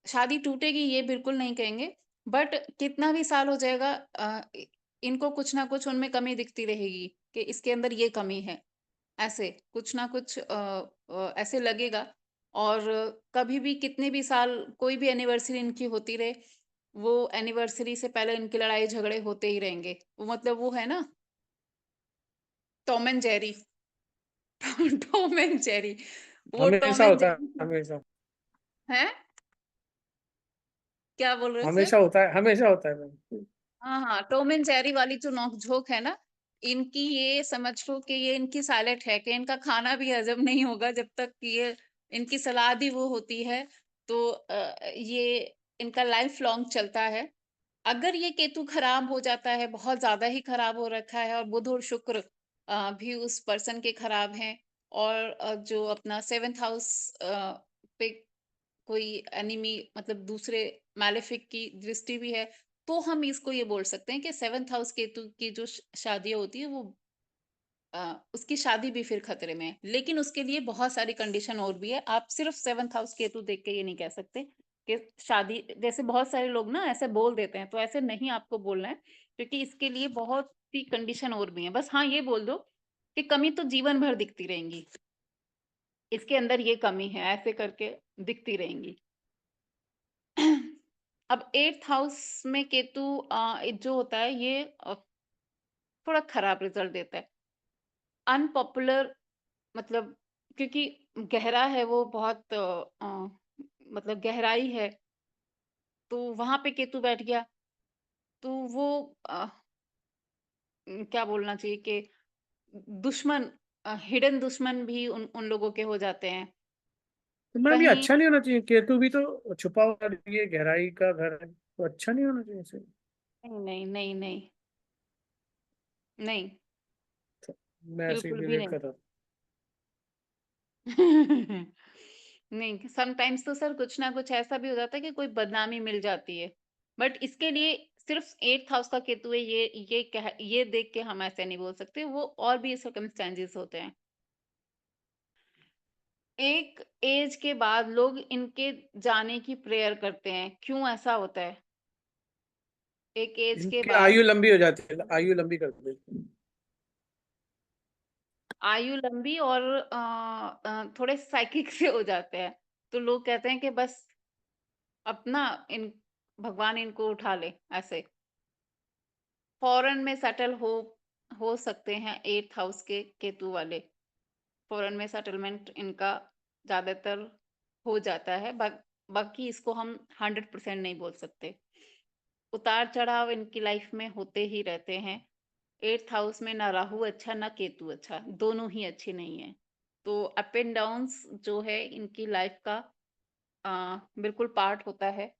A: शादी टूटेगी ये बिल्कुल नहीं कहेंगे, बट कितना भी साल हो जाएगा इनको कुछ ना कुछ उनमें कमी दिखती रहेगी कि इसके अंदर ये कमी है। ऐसे कुछ ना कुछ ऐसे लगेगा। और कभी भी कितने भी साल कोई भी एनिवर्सरी इनकी होती रहे, वो एनिवर्सरी से पहले इनकी लड़ाई झगड़े होते ही रहेंगे। वो मतलब वो है ना, Tom and Jerry. Tom and Jerry, वो टॉम
B: हमेशा
A: एंड
B: होता है,
A: जेरी
B: हमेशा
A: है। क्या बोल रहे थे?
B: हमेशा होता है, हमेशा होता है मैम।
A: हाँ हाँ, टॉम एंड जेरी वाली जो नोक-झोंक है ना, इनकी ये समझ लो कि ये इनकी साइलेंट है, कि इनका खाना भी हजम नहीं होगा जब तक कि ये इनकी सलाद ही वो होती है। तो ये इनका लाइफ लॉन्ग चलता है। अगर ये केतु खराब हो जाता है, बहुत ज्यादा ही खराब हो रखा है, और बुध और शुक्र भी उस पर्सन के खराब हैं, और जो अपना 7th हाउस पे कोई एनिमी मतलब दूसरे मैलेफिक की दृष्टि भी है, तो हम इसको ये बोल सकते हैं कि 7th हाउस केतु की जो शादियां होती है वो उसकी शादी भी फिर खतरे में है। लेकिन उसके लिए बहुत सारी कंडीशन और भी है। आप सिर्फ 7th हाउस केतु देख के ये नहीं कह सकते कि शादी, जैसे बहुत सारे लोग ना ऐसे बोल देते हैं, तो ऐसे नहीं आपको बोलना है, क्योंकि इसके लिए बहुत सी कंडीशन और भी है। बस हाँ ये बोल दो कि कमी तो जीवन भर दिखती रहेंगी, इसके अंदर ये कमी है, ऐसे करके दिखती रहेंगी। अब 8th हाउस में केतु जो होता है ये थोड़ा खराब रिजल्ट देता है। अनपॉपुलर मतलब, क्योंकि गहरा है वो बहुत मतलब गहराई है, तो वहां पे केतु बैठ गया तो वो क्या बोलना चाहिए कि दुश्मन, हिडन दुश्मन भी उन उन लोगों के हो जाते हैं
B: तो मैम ये
A: कहीं।
B: अच्छा नहीं होना चाहिए, केतु भी तो छुपा हुआ, ये गहराई का घर है, तो अच्छा नहीं होना चाहिए इसे।
A: नहीं नहीं नहीं नहीं नहीं,
B: मैं ऐसे ही
A: बिल्कुल भी
B: रिलेट
A: नहीं।
B: कर रहा था।
A: नहीं, समटाइम्स तो सर कुछ ना कुछ ऐसा भी हो जाता है कि कोई बदनामी मिल जाती है, बट इसके लिए सिर्फ 8th हाउस का केतु है, ये देख के हम ऐसे नहीं बोल सकते, वो और भी सर्कमस्टेंसेस होते हैं। एक एज के बाद लोग इनके जाने की प्रेयर करते हैं, क्यों ऐसा होता है? एक एज के
B: इनकी
A: बाद
B: आयु लंबी हो जाती है, आयु लंबी कर देते हैं।
A: आयु लंबी और थोड़े साइकिक से हो जाते हैं, तो लोग कहते हैं कि बस अपना इन भगवान इनको उठा ले, ऐसे। फॉरेन में सेटल हो सकते हैं 8th हाउस के केतु वाले। फॉरेन में सेटलमेंट इनका ज्यादातर हो जाता है, बाकी इसको हम 100% नहीं बोल सकते। उतार चढ़ाव इनकी लाइफ में होते ही रहते हैं। 8th हाउस में ना राहु अच्छा ना केतु अच्छा, दोनों ही अच्छे नहीं है। तो अप एंड डाउन्स जो है इनकी लाइफ का बिल्कुल पार्ट होता है,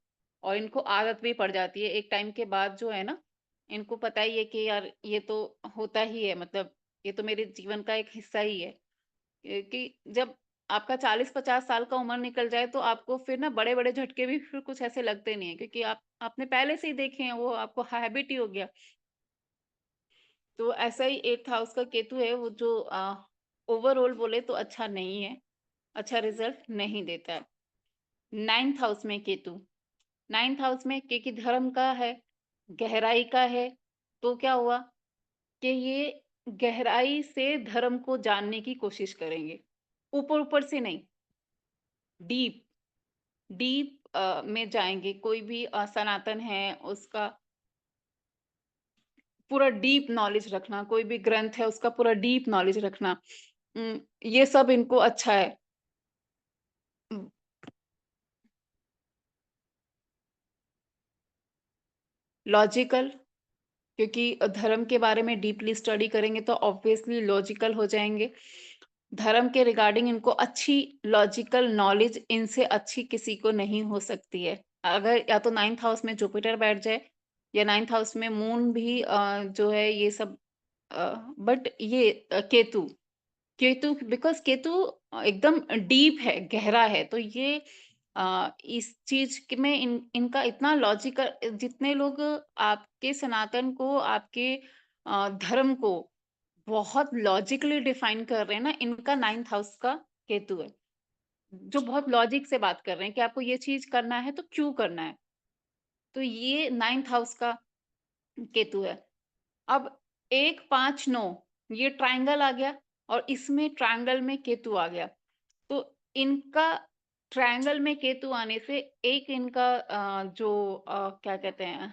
A: और इनको आदत भी पड़ जाती है एक टाइम के बाद, जो है ना, इनको पता ही है कि यार ये तो होता ही है, मतलब ये तो मेरे जीवन का एक हिस्सा ही है। कि जब आपका 40-50 साल का उम्र निकल जाए तो आपको फिर ना बड़े-बड़े झटके भी फिर कुछ ऐसे लगते नहीं है, क्योंकि आपने पहले से ही देखे हैं, वो आपको हैबिट ही हो गया। तो ऐसा ही 8th हाउस का केतु है, वो जो ओवरऑल बोले तो अच्छा नहीं है, अच्छा रिजल्ट नहीं देता है। 9th हाउस में केतु, 9th हाउस में, क्योंकि धर्म का है, गहराई का है, तो क्या हुआ कि ये गहराई से धर्म को जानने की कोशिश करेंगे, ऊपर ऊपर से नहीं, डीप डीप में जाएंगे। कोई भी सनातन है उसका पूरा डीप नॉलेज रखना, कोई भी ग्रंथ है उसका पूरा डीप नॉलेज रखना, ये सब इनको अच्छा है। लॉजिकल, क्योंकि धर्म के बारे में डीपली स्टडी करेंगे तो ऑब्वियसली लॉजिकल हो जाएंगे। धर्म के रिगार्डिंग इनको अच्छी लॉजिकल नॉलेज इनसे अच्छी किसी को नहीं हो सकती है। अगर या तो 9th हाउस में जुपिटर बैठ जाए, या 9th हाउस में मून भी जो है ये सब, बट ये केतु, केतु बिकॉज केतु एकदम डीप है, गहरा है, तो ये इस चीज में इनका इतना लॉजिकल, जितने लोग आपके सनातन को, आपके धर्म को बहुत लॉजिकली डिफाइन कर रहे हैं ना, इनका 9th हाउस का केतु है, जो बहुत लॉजिक से बात कर रहे हैं कि आपको ये चीज करना है तो क्यों करना है। तो ये 9th हाउस का केतु है। अब 1-5-9 ये ट्रायंगल आ गया, और इसमें ट्रायंगल में केतु आ गया, तो इनका ट्रायंगल में केतु आने से एक इनका जो क्या कहते हैं,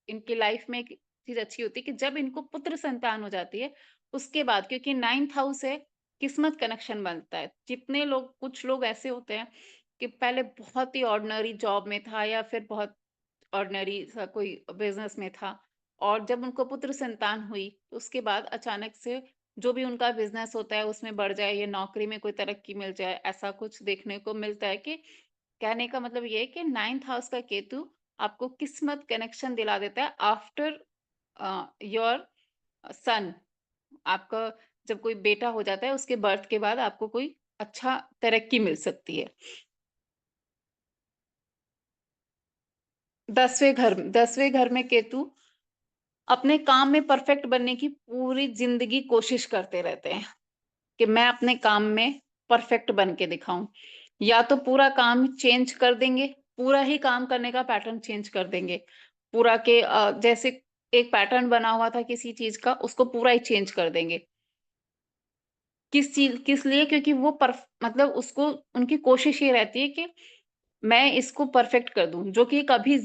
A: इनकी लाइफ में एक चीज अच्छी होती है कि जब इनको पुत्र संतान हो जाती है, उसके बाद, क्योंकि 9th हाउस है, किस्मत कनेक्शन बनता है। जितने लोग, कुछ लोग ऐसे होते हैं कि पहले बहुत ही ऑर्डिनरी जॉब में था, या फिर बहुत ऑर्डिनरी सा कोई बिजनेस में था, और जब उनको पुत्र संतान हुई तो उसके बाद अचानक से जो भी उनका बिजनेस होता है उसमें बढ़ जाए, या नौकरी में कोई तरक्की मिल जाए, ऐसा कुछ देखने को मिलता है। कि कहने का मतलब ये है कि 9th हाउस का केतु आपको किस्मत कनेक्शन दिला देता है आफ्टर योर सन। आपका जब कोई बेटा हो जाता है, उसके बर्थ के बाद आपको कोई अच्छा तरक्की मिल सकती है। 10वें घर में केतु अपने काम में परफेक्ट बनने की पूरी जिंदगी कोशिश करते रहते हैं कि मैं अपने काम में परफेक्ट बन के दिखाऊं। या तो पूरा काम चेंज कर देंगे, पूरा ही काम करने का पैटर्न चेंज कर देंगे, पूरा के जैसे एक पैटर्न बना हुआ था किसी चीज का, उसको पूरा ही चेंज कर देंगे। किस लिए? क्योंकि वो मतलब उसको, उनकी कोशिश ये रहती है कि मैं इसको परफेक्ट कर दूं, जो कि कभी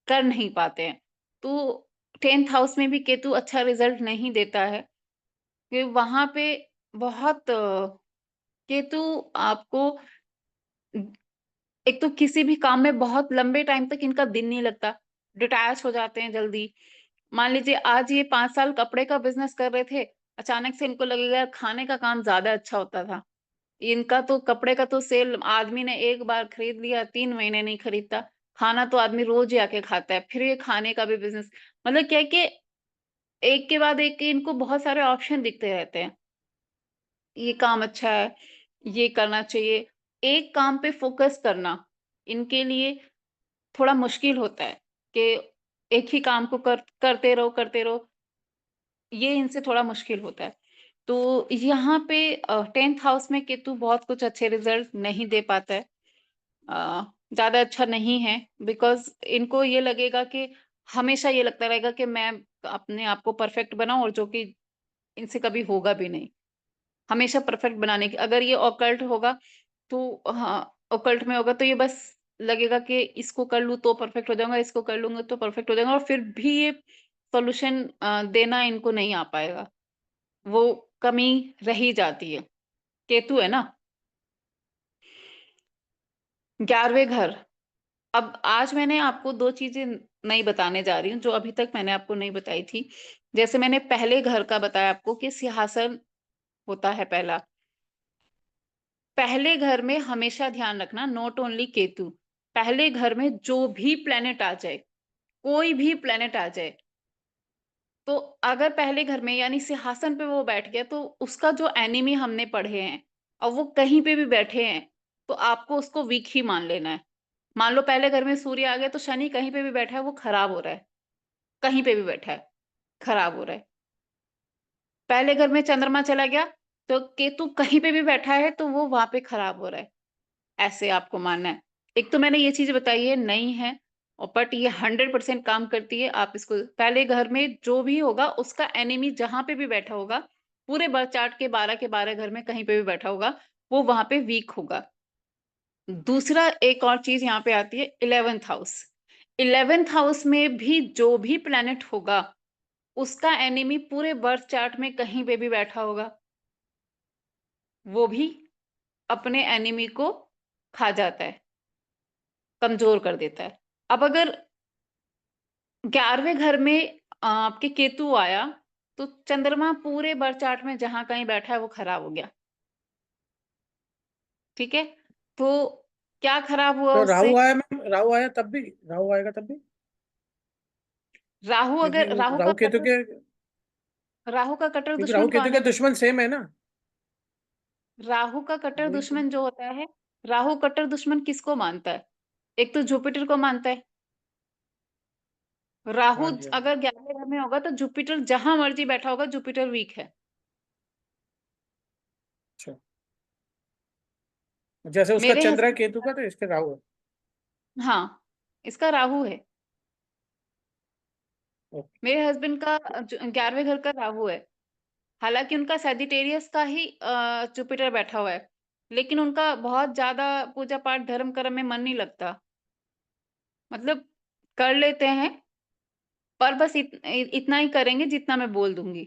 A: कर नहीं पाते हैं। तो 10th हाउस में भी केतु अच्छा रिजल्ट नहीं देता है, कि वहां पे बहुत केतु आपको, एक तो किसी भी काम में बहुत लंबे टाइम तक इनका दिन नहीं लगता, डिटैच हो जाते हैं जल्दी। मान लीजिए आज ये 5 साल कपड़े का बिजनेस कर रहे थे, अचानक से इनको लगेगा यार खाने का काम ज्यादा अच्छा होता था। इनका तो कपड़े का तो सेल आदमी ने एक बार खरीद लिया, 3 महीने नहीं खरीदता। खाना तो आदमी रोज ही आके खाता है, फिर ये खाने का भी बिजनेस, मतलब क्या है कि एक के बाद एक इनको बहुत सारे ऑप्शन दिखते रहते हैं। ये काम अच्छा है, ये करना चाहिए। एक काम पे फोकस करना इनके लिए थोड़ा मुश्किल होता है, कि एक ही काम को करते रहो, ये इनसे थोड़ा मुश्किल होता है। तो यहाँ पे 10th हाउस में केतु बहुत कुछ अच्छे रिजल्ट नहीं दे पाता है, ज्यादा अच्छा नहीं है, बिकॉज इनको ये लगेगा कि हमेशा ये लगता रहेगा कि मैं अपने आप को परफेक्ट बनाऊं, और जो कि इनसे कभी होगा भी नहीं। हमेशा परफेक्ट बनाने की, अगर ये ऑकल्ट होगा तो, हाँ, ऑकल्ट में होगा तो ये बस लगेगा कि इसको कर लूँ तो परफेक्ट हो जाऊंगा, इसको कर लूंगा तो परफेक्ट हो जाऊंगा, और फिर भी ये सॉल्यूशन देना इनको नहीं आ पाएगा, वो कमी रही जाती है। केतु है ना। 11वें घर। अब आज मैंने आपको दो चीजें नहीं बताने जा रही हूँ जो अभी तक मैंने आपको नहीं बताई थी। जैसे मैंने पहले घर का बताया आपको कि सिंहासन होता है पहला। पहले घर में हमेशा ध्यान रखना, नॉट ओनली केतु, पहले घर में जो भी प्लेनेट आ जाए, कोई भी प्लेनेट आ जाए, तो अगर पहले घर में यानी सिंहासन पे वो बैठ गया तो उसका जो एनिमी हमने पढ़े हैं, और वो कहीं पे भी बैठे हैं, तो आपको उसको वीक ही मान लेना है। मान लो पहले घर में सूर्य आ गया तो शनि कहीं पे भी बैठा है वो खराब हो रहा है, कहीं पे भी बैठा है खराब हो रहा है। पहले घर में चंद्रमा चला गया तो केतु कहीं पे भी बैठा है तो वो वहां पे खराब हो रहा है, ऐसे आपको मानना है। एक तो मैंने ये चीज बताई है नहीं है, और बट ये 100% काम करती है। आप इसको पहले घर में जो भी होगा उसका एनिमी जहां पे भी बैठा होगा, पूरे बर्थ चार्ट के 12 घर में कहीं पे भी बैठा होगा, वो वहां पे वीक होगा। दूसरा एक और चीज यहाँ पे आती है, 11th हाउस। 11th हाउस में भी जो भी प्लेनेट होगा उसका एनिमी पूरे बर्थ चार्ट में कहीं पे भी बैठा होगा, वो भी अपने एनिमी को खा जाता है, कमजोर कर देता है। अब अगर 11वें घर में आपके केतु आया तो चंद्रमा पूरे बर्थ चार्ट में जहां कहीं बैठा है वो खराब हो गया। ठीक है, तो क्या खराब हुआ
B: तो
A: उससे?
B: राहु आया मैम, राहु आया तब भी, राहु आएगा तब भी,
A: राहु,
B: क्योंकि
A: अगर राहु का
B: राहु केतु
A: कटर,
B: के,
A: राहु का कट्टर
B: क्योंकि राहु
A: दुश्मन
B: केतु
A: कौन
B: के
A: है?
B: दुश्मन सेम है ना।
A: राहु का कट्टर
B: वही तो।
A: दुश्मन जो होता है, राहु कट्टर दुश्मन किसको मानता है? एक तो जुपिटर को मानता है। राहु
B: हाँ जी, हाँ जी।
A: अगर 11वें घर में होगा तो जुपिटर जहां मर्जी बैठा होगा, जुपिटर वीक है।
B: अच्छा, जैसे उसका
A: मेरे
B: चंद्र है
A: हस्बैंड
B: केतु का, तो इसके राहु है।
A: हाँ, इसका राहु है।
B: ओके।
A: मेरे हस्बैंड का 11वें घर का राहु है। हालांकि उनका सैजिटेरियस का ही जुपिटर बैठा हुआ है, लेकिन उनका बहुत ज्यादा पूजा पाठ धर्म कर्म में मन नहीं लगता। मतलब कर लेते हैं, पर बस इतना ही करेंगे जितना मैं बोल दूंगी,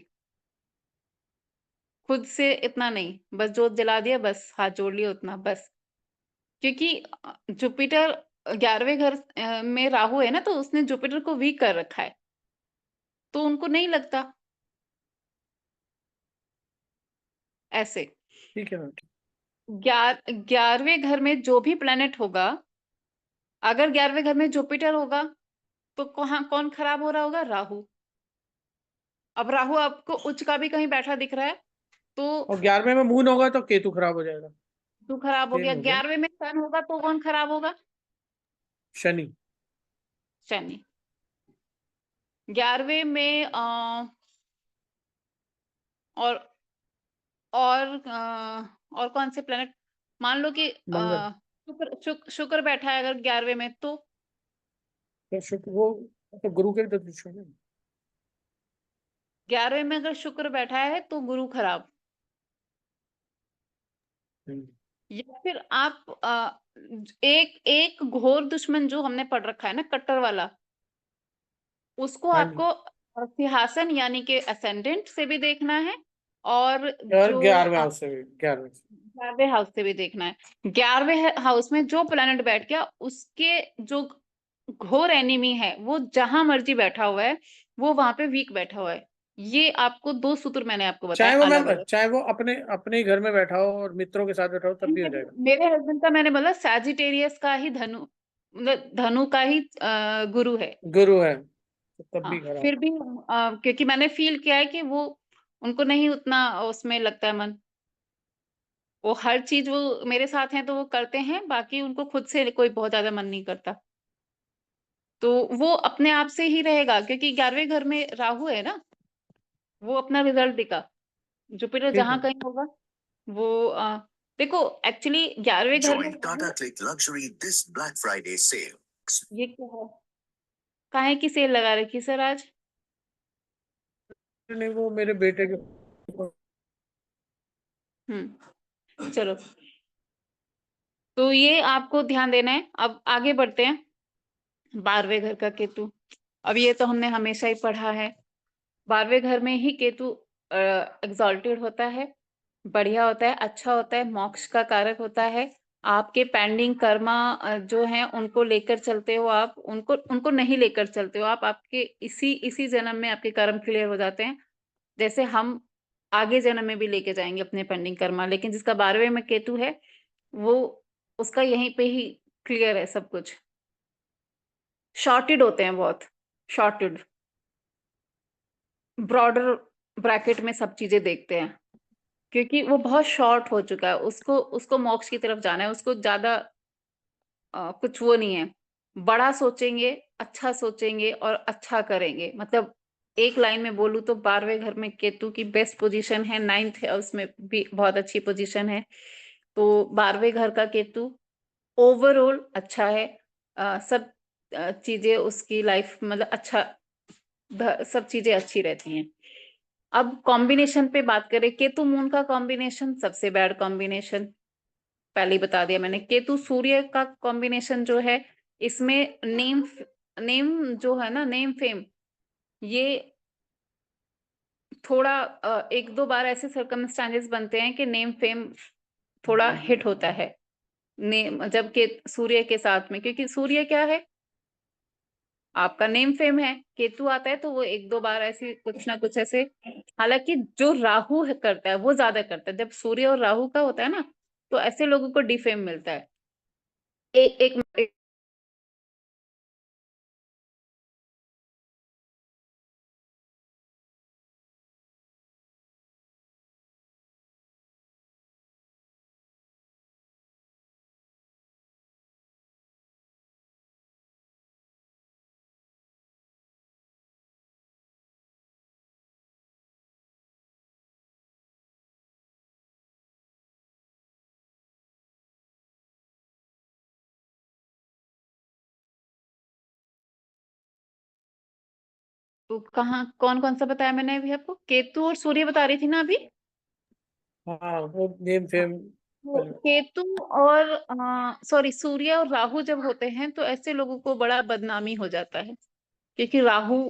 A: खुद से इतना नहीं, बस जोत जला दिया, बस हाथ जोड़ लिया, उतना बस। क्योंकि जुपिटर 11वें घर में राहु है ना, तो उसने जुपिटर को वीक कर रखा है, तो उनको नहीं लगता ऐसे।
B: ठीक है मैम।
A: 11वें घर में जो भी प्लेनेट होगा, अगर 11वें घर में जुपिटर होगा तो कहाँ कौन खराब हो रहा होगा? राहु। अब राहु आपको उच्च का भी कहीं बैठा दिख रहा है तो
B: और 11वें में मून होगा तो केतु खराब हो जाएगा।
A: तू खराब हो
B: सेम
A: गया।
B: हो गया।
A: 11वें में सन होगा तो कौन खराब होगा?
B: शनि।
A: शनि। 11वें में और और कौन से प्लेनेट? मान लो कि
B: मंगल।
A: शुक्र बैठा है अगर 11वें में, तो
B: तो शुक्र वो, तो गुरु के तो दुश्मन है।
A: 11वें में अगर शुक्र बैठा है तो गुरु खराब।
B: हम्म।
A: या फिर आप एक एक घोर दुश्मन जो हमने पढ़ रखा है ना, कट्टर वाला, उसको
B: हाँ जी।
A: आपको सिंहासन यानी कि असेंडेंट से भी देखना है, और
B: और
A: जो
B: 11वें हाउस से भी, 11वें से।
A: 11वें हाउस से भी देखना है। 11वें हाउस में जो प्लैनेट बैठ गया उसके जो घोर एनिमी है वो जहां मर्जी बैठा हुआ है, वो वहां पे वीक बैठा हुआ है। ये आपको दो सूत्र मैंने आपको बताया
B: चाहे वो
A: अलग
B: मैम,
A: अलग।
B: चाहे वो अपने अपने ही घर में बैठा हो और मित्रों के साथ बैठा हो तब भी हो जाएगा।
A: मेरे हस्बैंड का मैंने बोला सैजिटेरियस का ही धनु, मतलब धनु का ही गुरु है।
B: गुरु है तो तब
A: हाँ,
B: भी खराब।
A: फिर भी क्योंकि मैंने फील किया है कि वो उनको नहीं उतना उसमें लगता है मन, वो हर चीज वो मेरे साथ हैं तो वो करते हैं, बाकी उनको खुद से कोई बहुत ज्यादा मन नहीं करता। तो वो अपने आप से ही रहेगा, क्योंकि 11वें घर में राहु है ना, वो अपना रिजल्ट देगा। जुपिटर
B: ठीक
A: जहां
B: है।
A: कहीं होगा वो देखो एक्चुअली 11वें घर में
D: Join Tata Click Luxury this Black Friday sale.
A: ये क्या है, काहे की सेल लगा रखी सर आज?
B: नहीं, वो मेरे बेटे के
A: चलो, तो ये आपको ध्यान देना है। अब आगे बढ़ते हैं। 12वें घर का केतु, अब ये तो हमने हमेशा ही पढ़ा है। 12वें घर में ही केतु एग्जॉल्टेड होता है, बढ़िया होता है, अच्छा होता है, मोक्ष का कारक होता है। आपके पेंडिंग कर्मा जो हैं उनको लेकर चलते हो आप, उनको उनको नहीं लेकर चलते हो आप, आपके इसी जन्म में आपके कर्म क्लियर हो जाते हैं। जैसे हम आगे जन्म में भी लेके जाएंगे अपने पेंडिंग कर्मा, लेकिन जिसका 12वें में केतु है वो उसका यहीं पे ही क्लियर है सब कुछ। शॉर्टेड होते हैं बहुत, शॉर्टेड, ब्रॉडर ब्रैकेट में सब चीजें देखते हैं, क्योंकि वो बहुत शॉर्ट हो चुका है, उसको उसको मोक्ष की तरफ जाना है, उसको ज्यादा कुछ वो नहीं है। बड़ा सोचेंगे, अच्छा सोचेंगे और अच्छा करेंगे। मतलब एक लाइन में बोलूं तो 12वें घर में केतु की बेस्ट पोजीशन है, 9th है उसमें भी बहुत अच्छी पोजीशन है। तो 12वें घर का केतु ओवरऑल अच्छा है। सब चीजें उसकी लाइफ मतलब अच्छा, सब चीजें अच्छी रहती हैं। अब कॉम्बिनेशन पे बात करें, केतु मून का कॉम्बिनेशन सबसे बैड कॉम्बिनेशन, पहले ही बता दिया मैंने। केतु सूर्य का कॉम्बिनेशन जो है, इसमें नेम नेम जो है ना, नेम फेम, ये थोड़ा एक दो बार ऐसे सर्कमस्टांसेस बनते हैं कि नेम फेम थोड़ा हिट होता है नेम जब के सूर्य के साथ में, क्योंकि सूर्य क्या है, आपका नेम फेम है। केतु आता है तो वो एक दो बार ऐसे कुछ ना कुछ ऐसे, हालांकि जो राहु करता है वो ज्यादा करता है। जब सूर्य और राहु का होता है ना, तो ऐसे लोगों को डिफेम मिलता है। एक तो कहाँ कौन कौन सा बताया मैंने अभी आपको? केतु और सूर्य बता रही थी ना अभी।
B: हाँ, वो नेम
A: हाँ,
B: फेम
A: तो केतु और सॉरी सूर्य और राहु जब होते हैं तो ऐसे लोगों को बड़ा बदनामी हो जाता है, क्योंकि राहु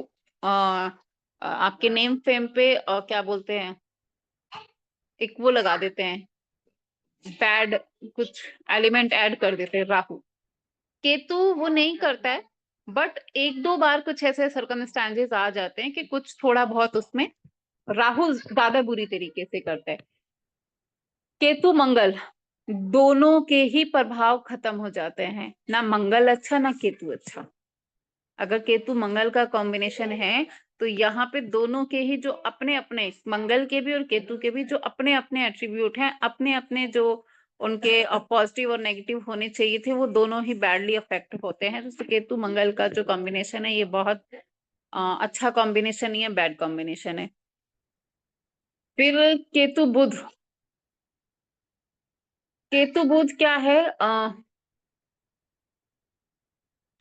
A: आपके नेम फेम पे क्या बोलते हैं, एक वो लगा देते हैं, बैड कुछ एलिमेंट ऐड कर देते हैं राहु। केतु वो नहीं करता है, बट एक दो बार कुछ ऐसे सर्कमस्टांसेस आ जाते हैं कि कुछ थोड़ा बहुत उसमें राहु ज्यादा बुरी तरीके से करता है। केतु मंगल दोनों के ही प्रभाव खत्म हो जाते हैं, ना मंगल अच्छा ना केतु अच्छा। अगर केतु मंगल का कॉम्बिनेशन है तो यहाँ पे दोनों के ही जो अपने अपने, मंगल के भी और केतु के भी जो अपने अपने एट्रीब्यूट हैं, अपने अपने जो उनके पॉजिटिव और नेगेटिव होने चाहिए थे, वो दोनों ही बैडली अफेक्ट होते हैं। तो केतु मंगल का जो कॉम्बिनेशन है ये बहुत अच्छा कॉम्बिनेशन ही है, बैड कॉम्बिनेशन है। फिर केतु बुध, केतु बुध क्या है,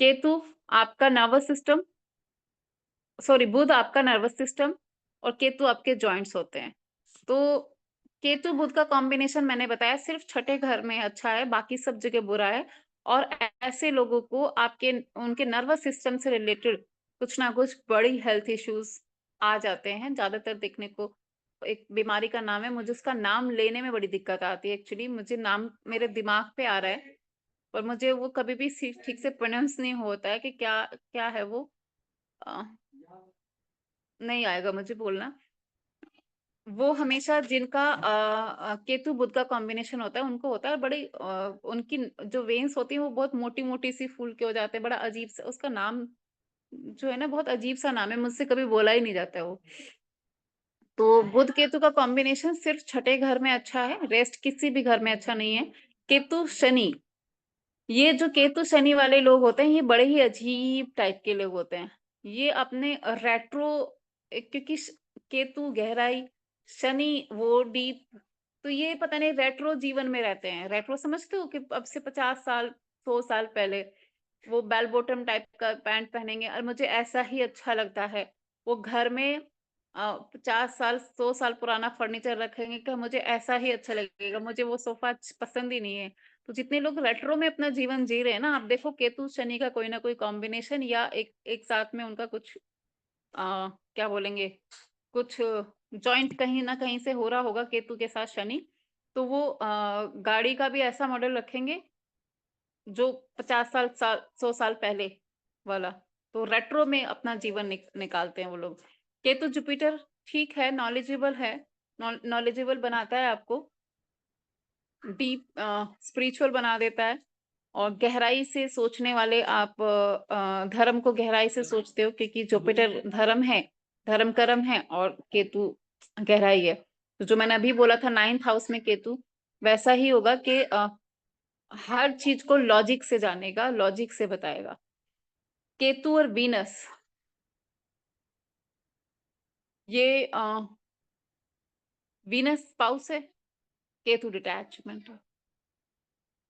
A: केतु आपका नर्वस सिस्टम, सॉरी बुध आपका नर्वस सिस्टम और केतु आपके जॉइंट्स होते हैं। तो केतु बुध का कॉम्बिनेशन मैंने बताया सिर्फ छठे घर में अच्छा है, बाकी सब जगह बुरा है। और ऐसे लोगों को आपके उनके नर्वस सिस्टम से रिलेटेड कुछ ना कुछ बड़ी हेल्थ इश्यूज आ जाते हैं, ज्यादातर देखने को। एक बीमारी का नाम है, मुझे उसका नाम लेने में बड़ी दिक्कत आती है एक्चुअली, मुझे नाम मेरे दिमाग पे आ रहा है पर मुझे वो कभी भी ठीक से प्रोनाउंस नहीं होता है कि क्या क्या है वो, अ, नहीं आएगा मुझे बोलना। वो हमेशा जिनका केतु बुध का कॉम्बिनेशन होता है उनको होता है बड़ी उनकी जो वेन्स होती हैं वो बहुत मोटी मोटी सी फूल के हो जाते हैं, बड़ा अजीब सा उसका नाम जो है ना, बहुत अजीब सा नाम है, मुझसे कभी बोला ही नहीं जाता है वो। तो बुध केतु का कॉम्बिनेशन सिर्फ छठे घर में अच्छा है, रेस्ट किसी भी घर में अच्छा नहीं है। केतु शनि, ये जो केतु शनि वाले लोग होते हैं ये बड़े ही अजीब टाइप के लोग होते हैं। ये अपने रेट्रो, क्योंकि केतु गहराई, शनि वो डीप, तो ये पता नहीं रेट्रो जीवन में रहते हैं। रेट्रो समझते हो कि अब से 50 साल 100 साल पहले वो बेल बॉटम टाइप का पैंट पहनेंगे और मुझे ऐसा ही अच्छा लगता है। वो घर में 50 साल 100 साल पुराना फर्नीचर रखेंगे कि मुझे ऐसा ही अच्छा लगेगा, मुझे वो सोफा पसंद ही नहीं है। तो जितने लोग रेट्रो में अपना जीवन जी रहे हैं ना, आप देखो केतु शनि का कोई ना कोई कॉम्बिनेशन या एक साथ में उनका कुछ क्या बोलेंगे, कुछ जॉइंट कहीं ना कहीं से हो रहा होगा केतु के साथ शनि। तो वो गाड़ी का भी ऐसा मॉडल रखेंगे जो 50 साल 100 साल पहले वाला। तो रेट्रो में अपना जीवन निकालते हैं वो लोग। केतु जुपिटर ठीक है, नॉलेजेबल है, नॉलेजेबल बनाता है आपको, डीप स्पिरिचुअल बना देता है और गहराई से सोचने वाले आप धर्म को गहराई से सोचते हो, क्योंकि जुपिटर धर्म है, धर्म कर्म है और केतु गहराई है। तो जो मैंने अभी बोला था 9th हाउस में केतु, वैसा ही होगा कि हर चीज को लॉजिक से जानेगा, लॉजिक से बताएगा। केतु और वीनस ये वीनस स्पाउस है, केतु डिटैचमेंट है।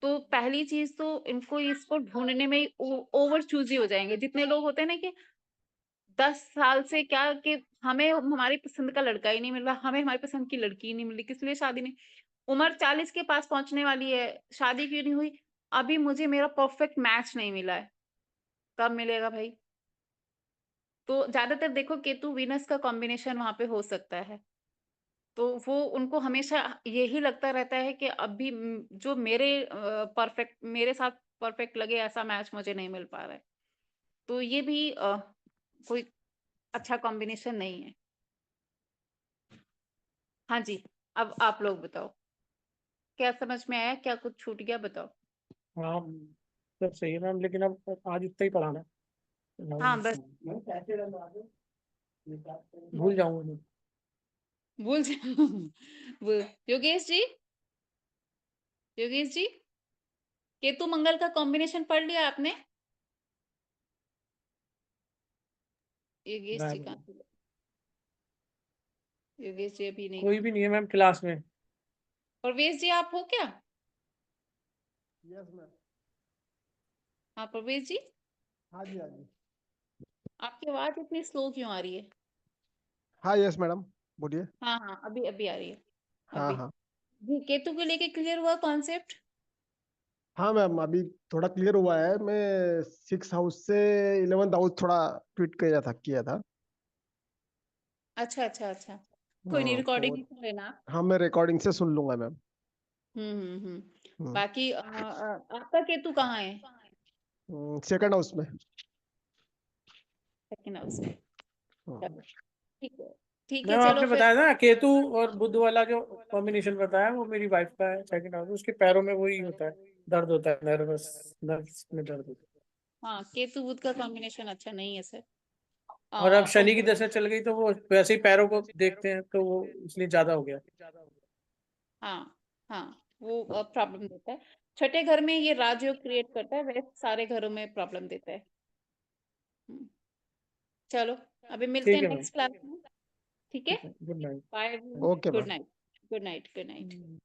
A: तो पहली चीज तो इनको इसको ढूंढने में ही ओवर चूजी हो जाएंगे। जितने लोग होते हैं ना कि 10 साल से क्या कि हमें हमारी पसंद का लड़का ही नहीं मिल रहा, हमें हमारी पसंद की लड़की ही नहीं मिल रही, किस लिए शादी नहीं, उम्र 40 के पास पहुंचने वाली है, शादी क्यों नहीं हुई, अभी मुझे मेरा परफेक्ट मैच नहीं मिला है। कब मिलेगा भाई? तो ज्यादातर देखो केतु वीनस का कॉम्बिनेशन वहां पे हो सकता है। तो वो उनको हमेशा यही लगता रहता है कि अभी जो मेरे साथ परफेक्ट लगे ऐसा मैच मुझे नहीं मिल पा रहा है। तो ये भी कोई अच्छा कॉम्बिनेशन नहीं है। हाँ जी, अब आप लोग बताओ, क्या समझ में आया, क्या कुछ छूट गया, बताओ।
B: हाँ सब सही है मैम, लेकिन अब आज इतना ही पढ़ाना है।
A: हाँ बस
B: भूल जाऊंगा नहीं।
A: भूल जाओ। योगेश जी, योगेश जी, केतु मंगल का कॉम्बिनेशन पढ़ लिया आपने? योगेश जी
B: मैं-
A: कहाँ थे? योगेश जी अभी नहीं।
B: कोई भी नहीं है मैम क्लास में।
A: प्रवेश जी आप हो क्या?
E: Yes ma'am.
A: हाँ प्रवेश जी,
E: हाँ जी, हाँ जी।
A: आपकी आवाज इतनी स्लो क्यों आ रही है?
E: हाँ यस मैडम, बोलिए।
A: हाँ हाँ, अभी अभी आ रही है।
E: हाँ
A: अभी
E: हाँ।
A: जी, केतु को लेके क्लियर हुआ कॉन्सेप्ट?
E: हाँ मैम, अभी थोड़ा क्लियर हुआ है। मैं 6 हाउस से 11th हाउस थोड़ा ट्वीट किया था।
A: अच्छा अच्छा अच्छा, कोई नहीं,
E: तो
A: रिकॉर्डिंग सुन लेना आप।
E: हाँ, मैं रिकॉर्डिंग से सुन लूंगा मैम।
A: बाकी आपका केतु कहाँ है?
E: 2nd हाउस में।
A: सेकंड हाउस में।
E: हाँ।
A: चलो ठीक है, ठीक है,
B: मैम
A: चलो
B: आपने
A: फिर।
B: बताया था ना केतु और बुध वाला जो कॉम्बिनेशन बताया, वो मेरी वाइफ का है सेकंड हाउस। उसके पैरों में वही होता है, दर्द होता है, नर्व्स में दर्द होता
A: हाँ, केतु बुध का कॉम्बिनेशन अच्छा नहीं है सर।
B: है। और अब शनि की
A: और
B: दशा चल गई तो वो वैसे ही पैरों को देखते हैं, तो वो इसलिए ज्यादा हो गया।
A: हाँ हाँ, वो प्रॉब्लम देता है। छठे घर में ये राजयोग क्रिएट करता है, वैसे सारे घरों में प्रॉब्लम देता है। हम्म, चलो अभी मिलते
B: ठीक
A: हैं
B: है मैम,
A: नेक्स्ट क्लास में। ठीक है,
B: ठीक है, good night.
A: Bye.
E: Okay
A: good
E: ma'am.
A: Night, good night, good night.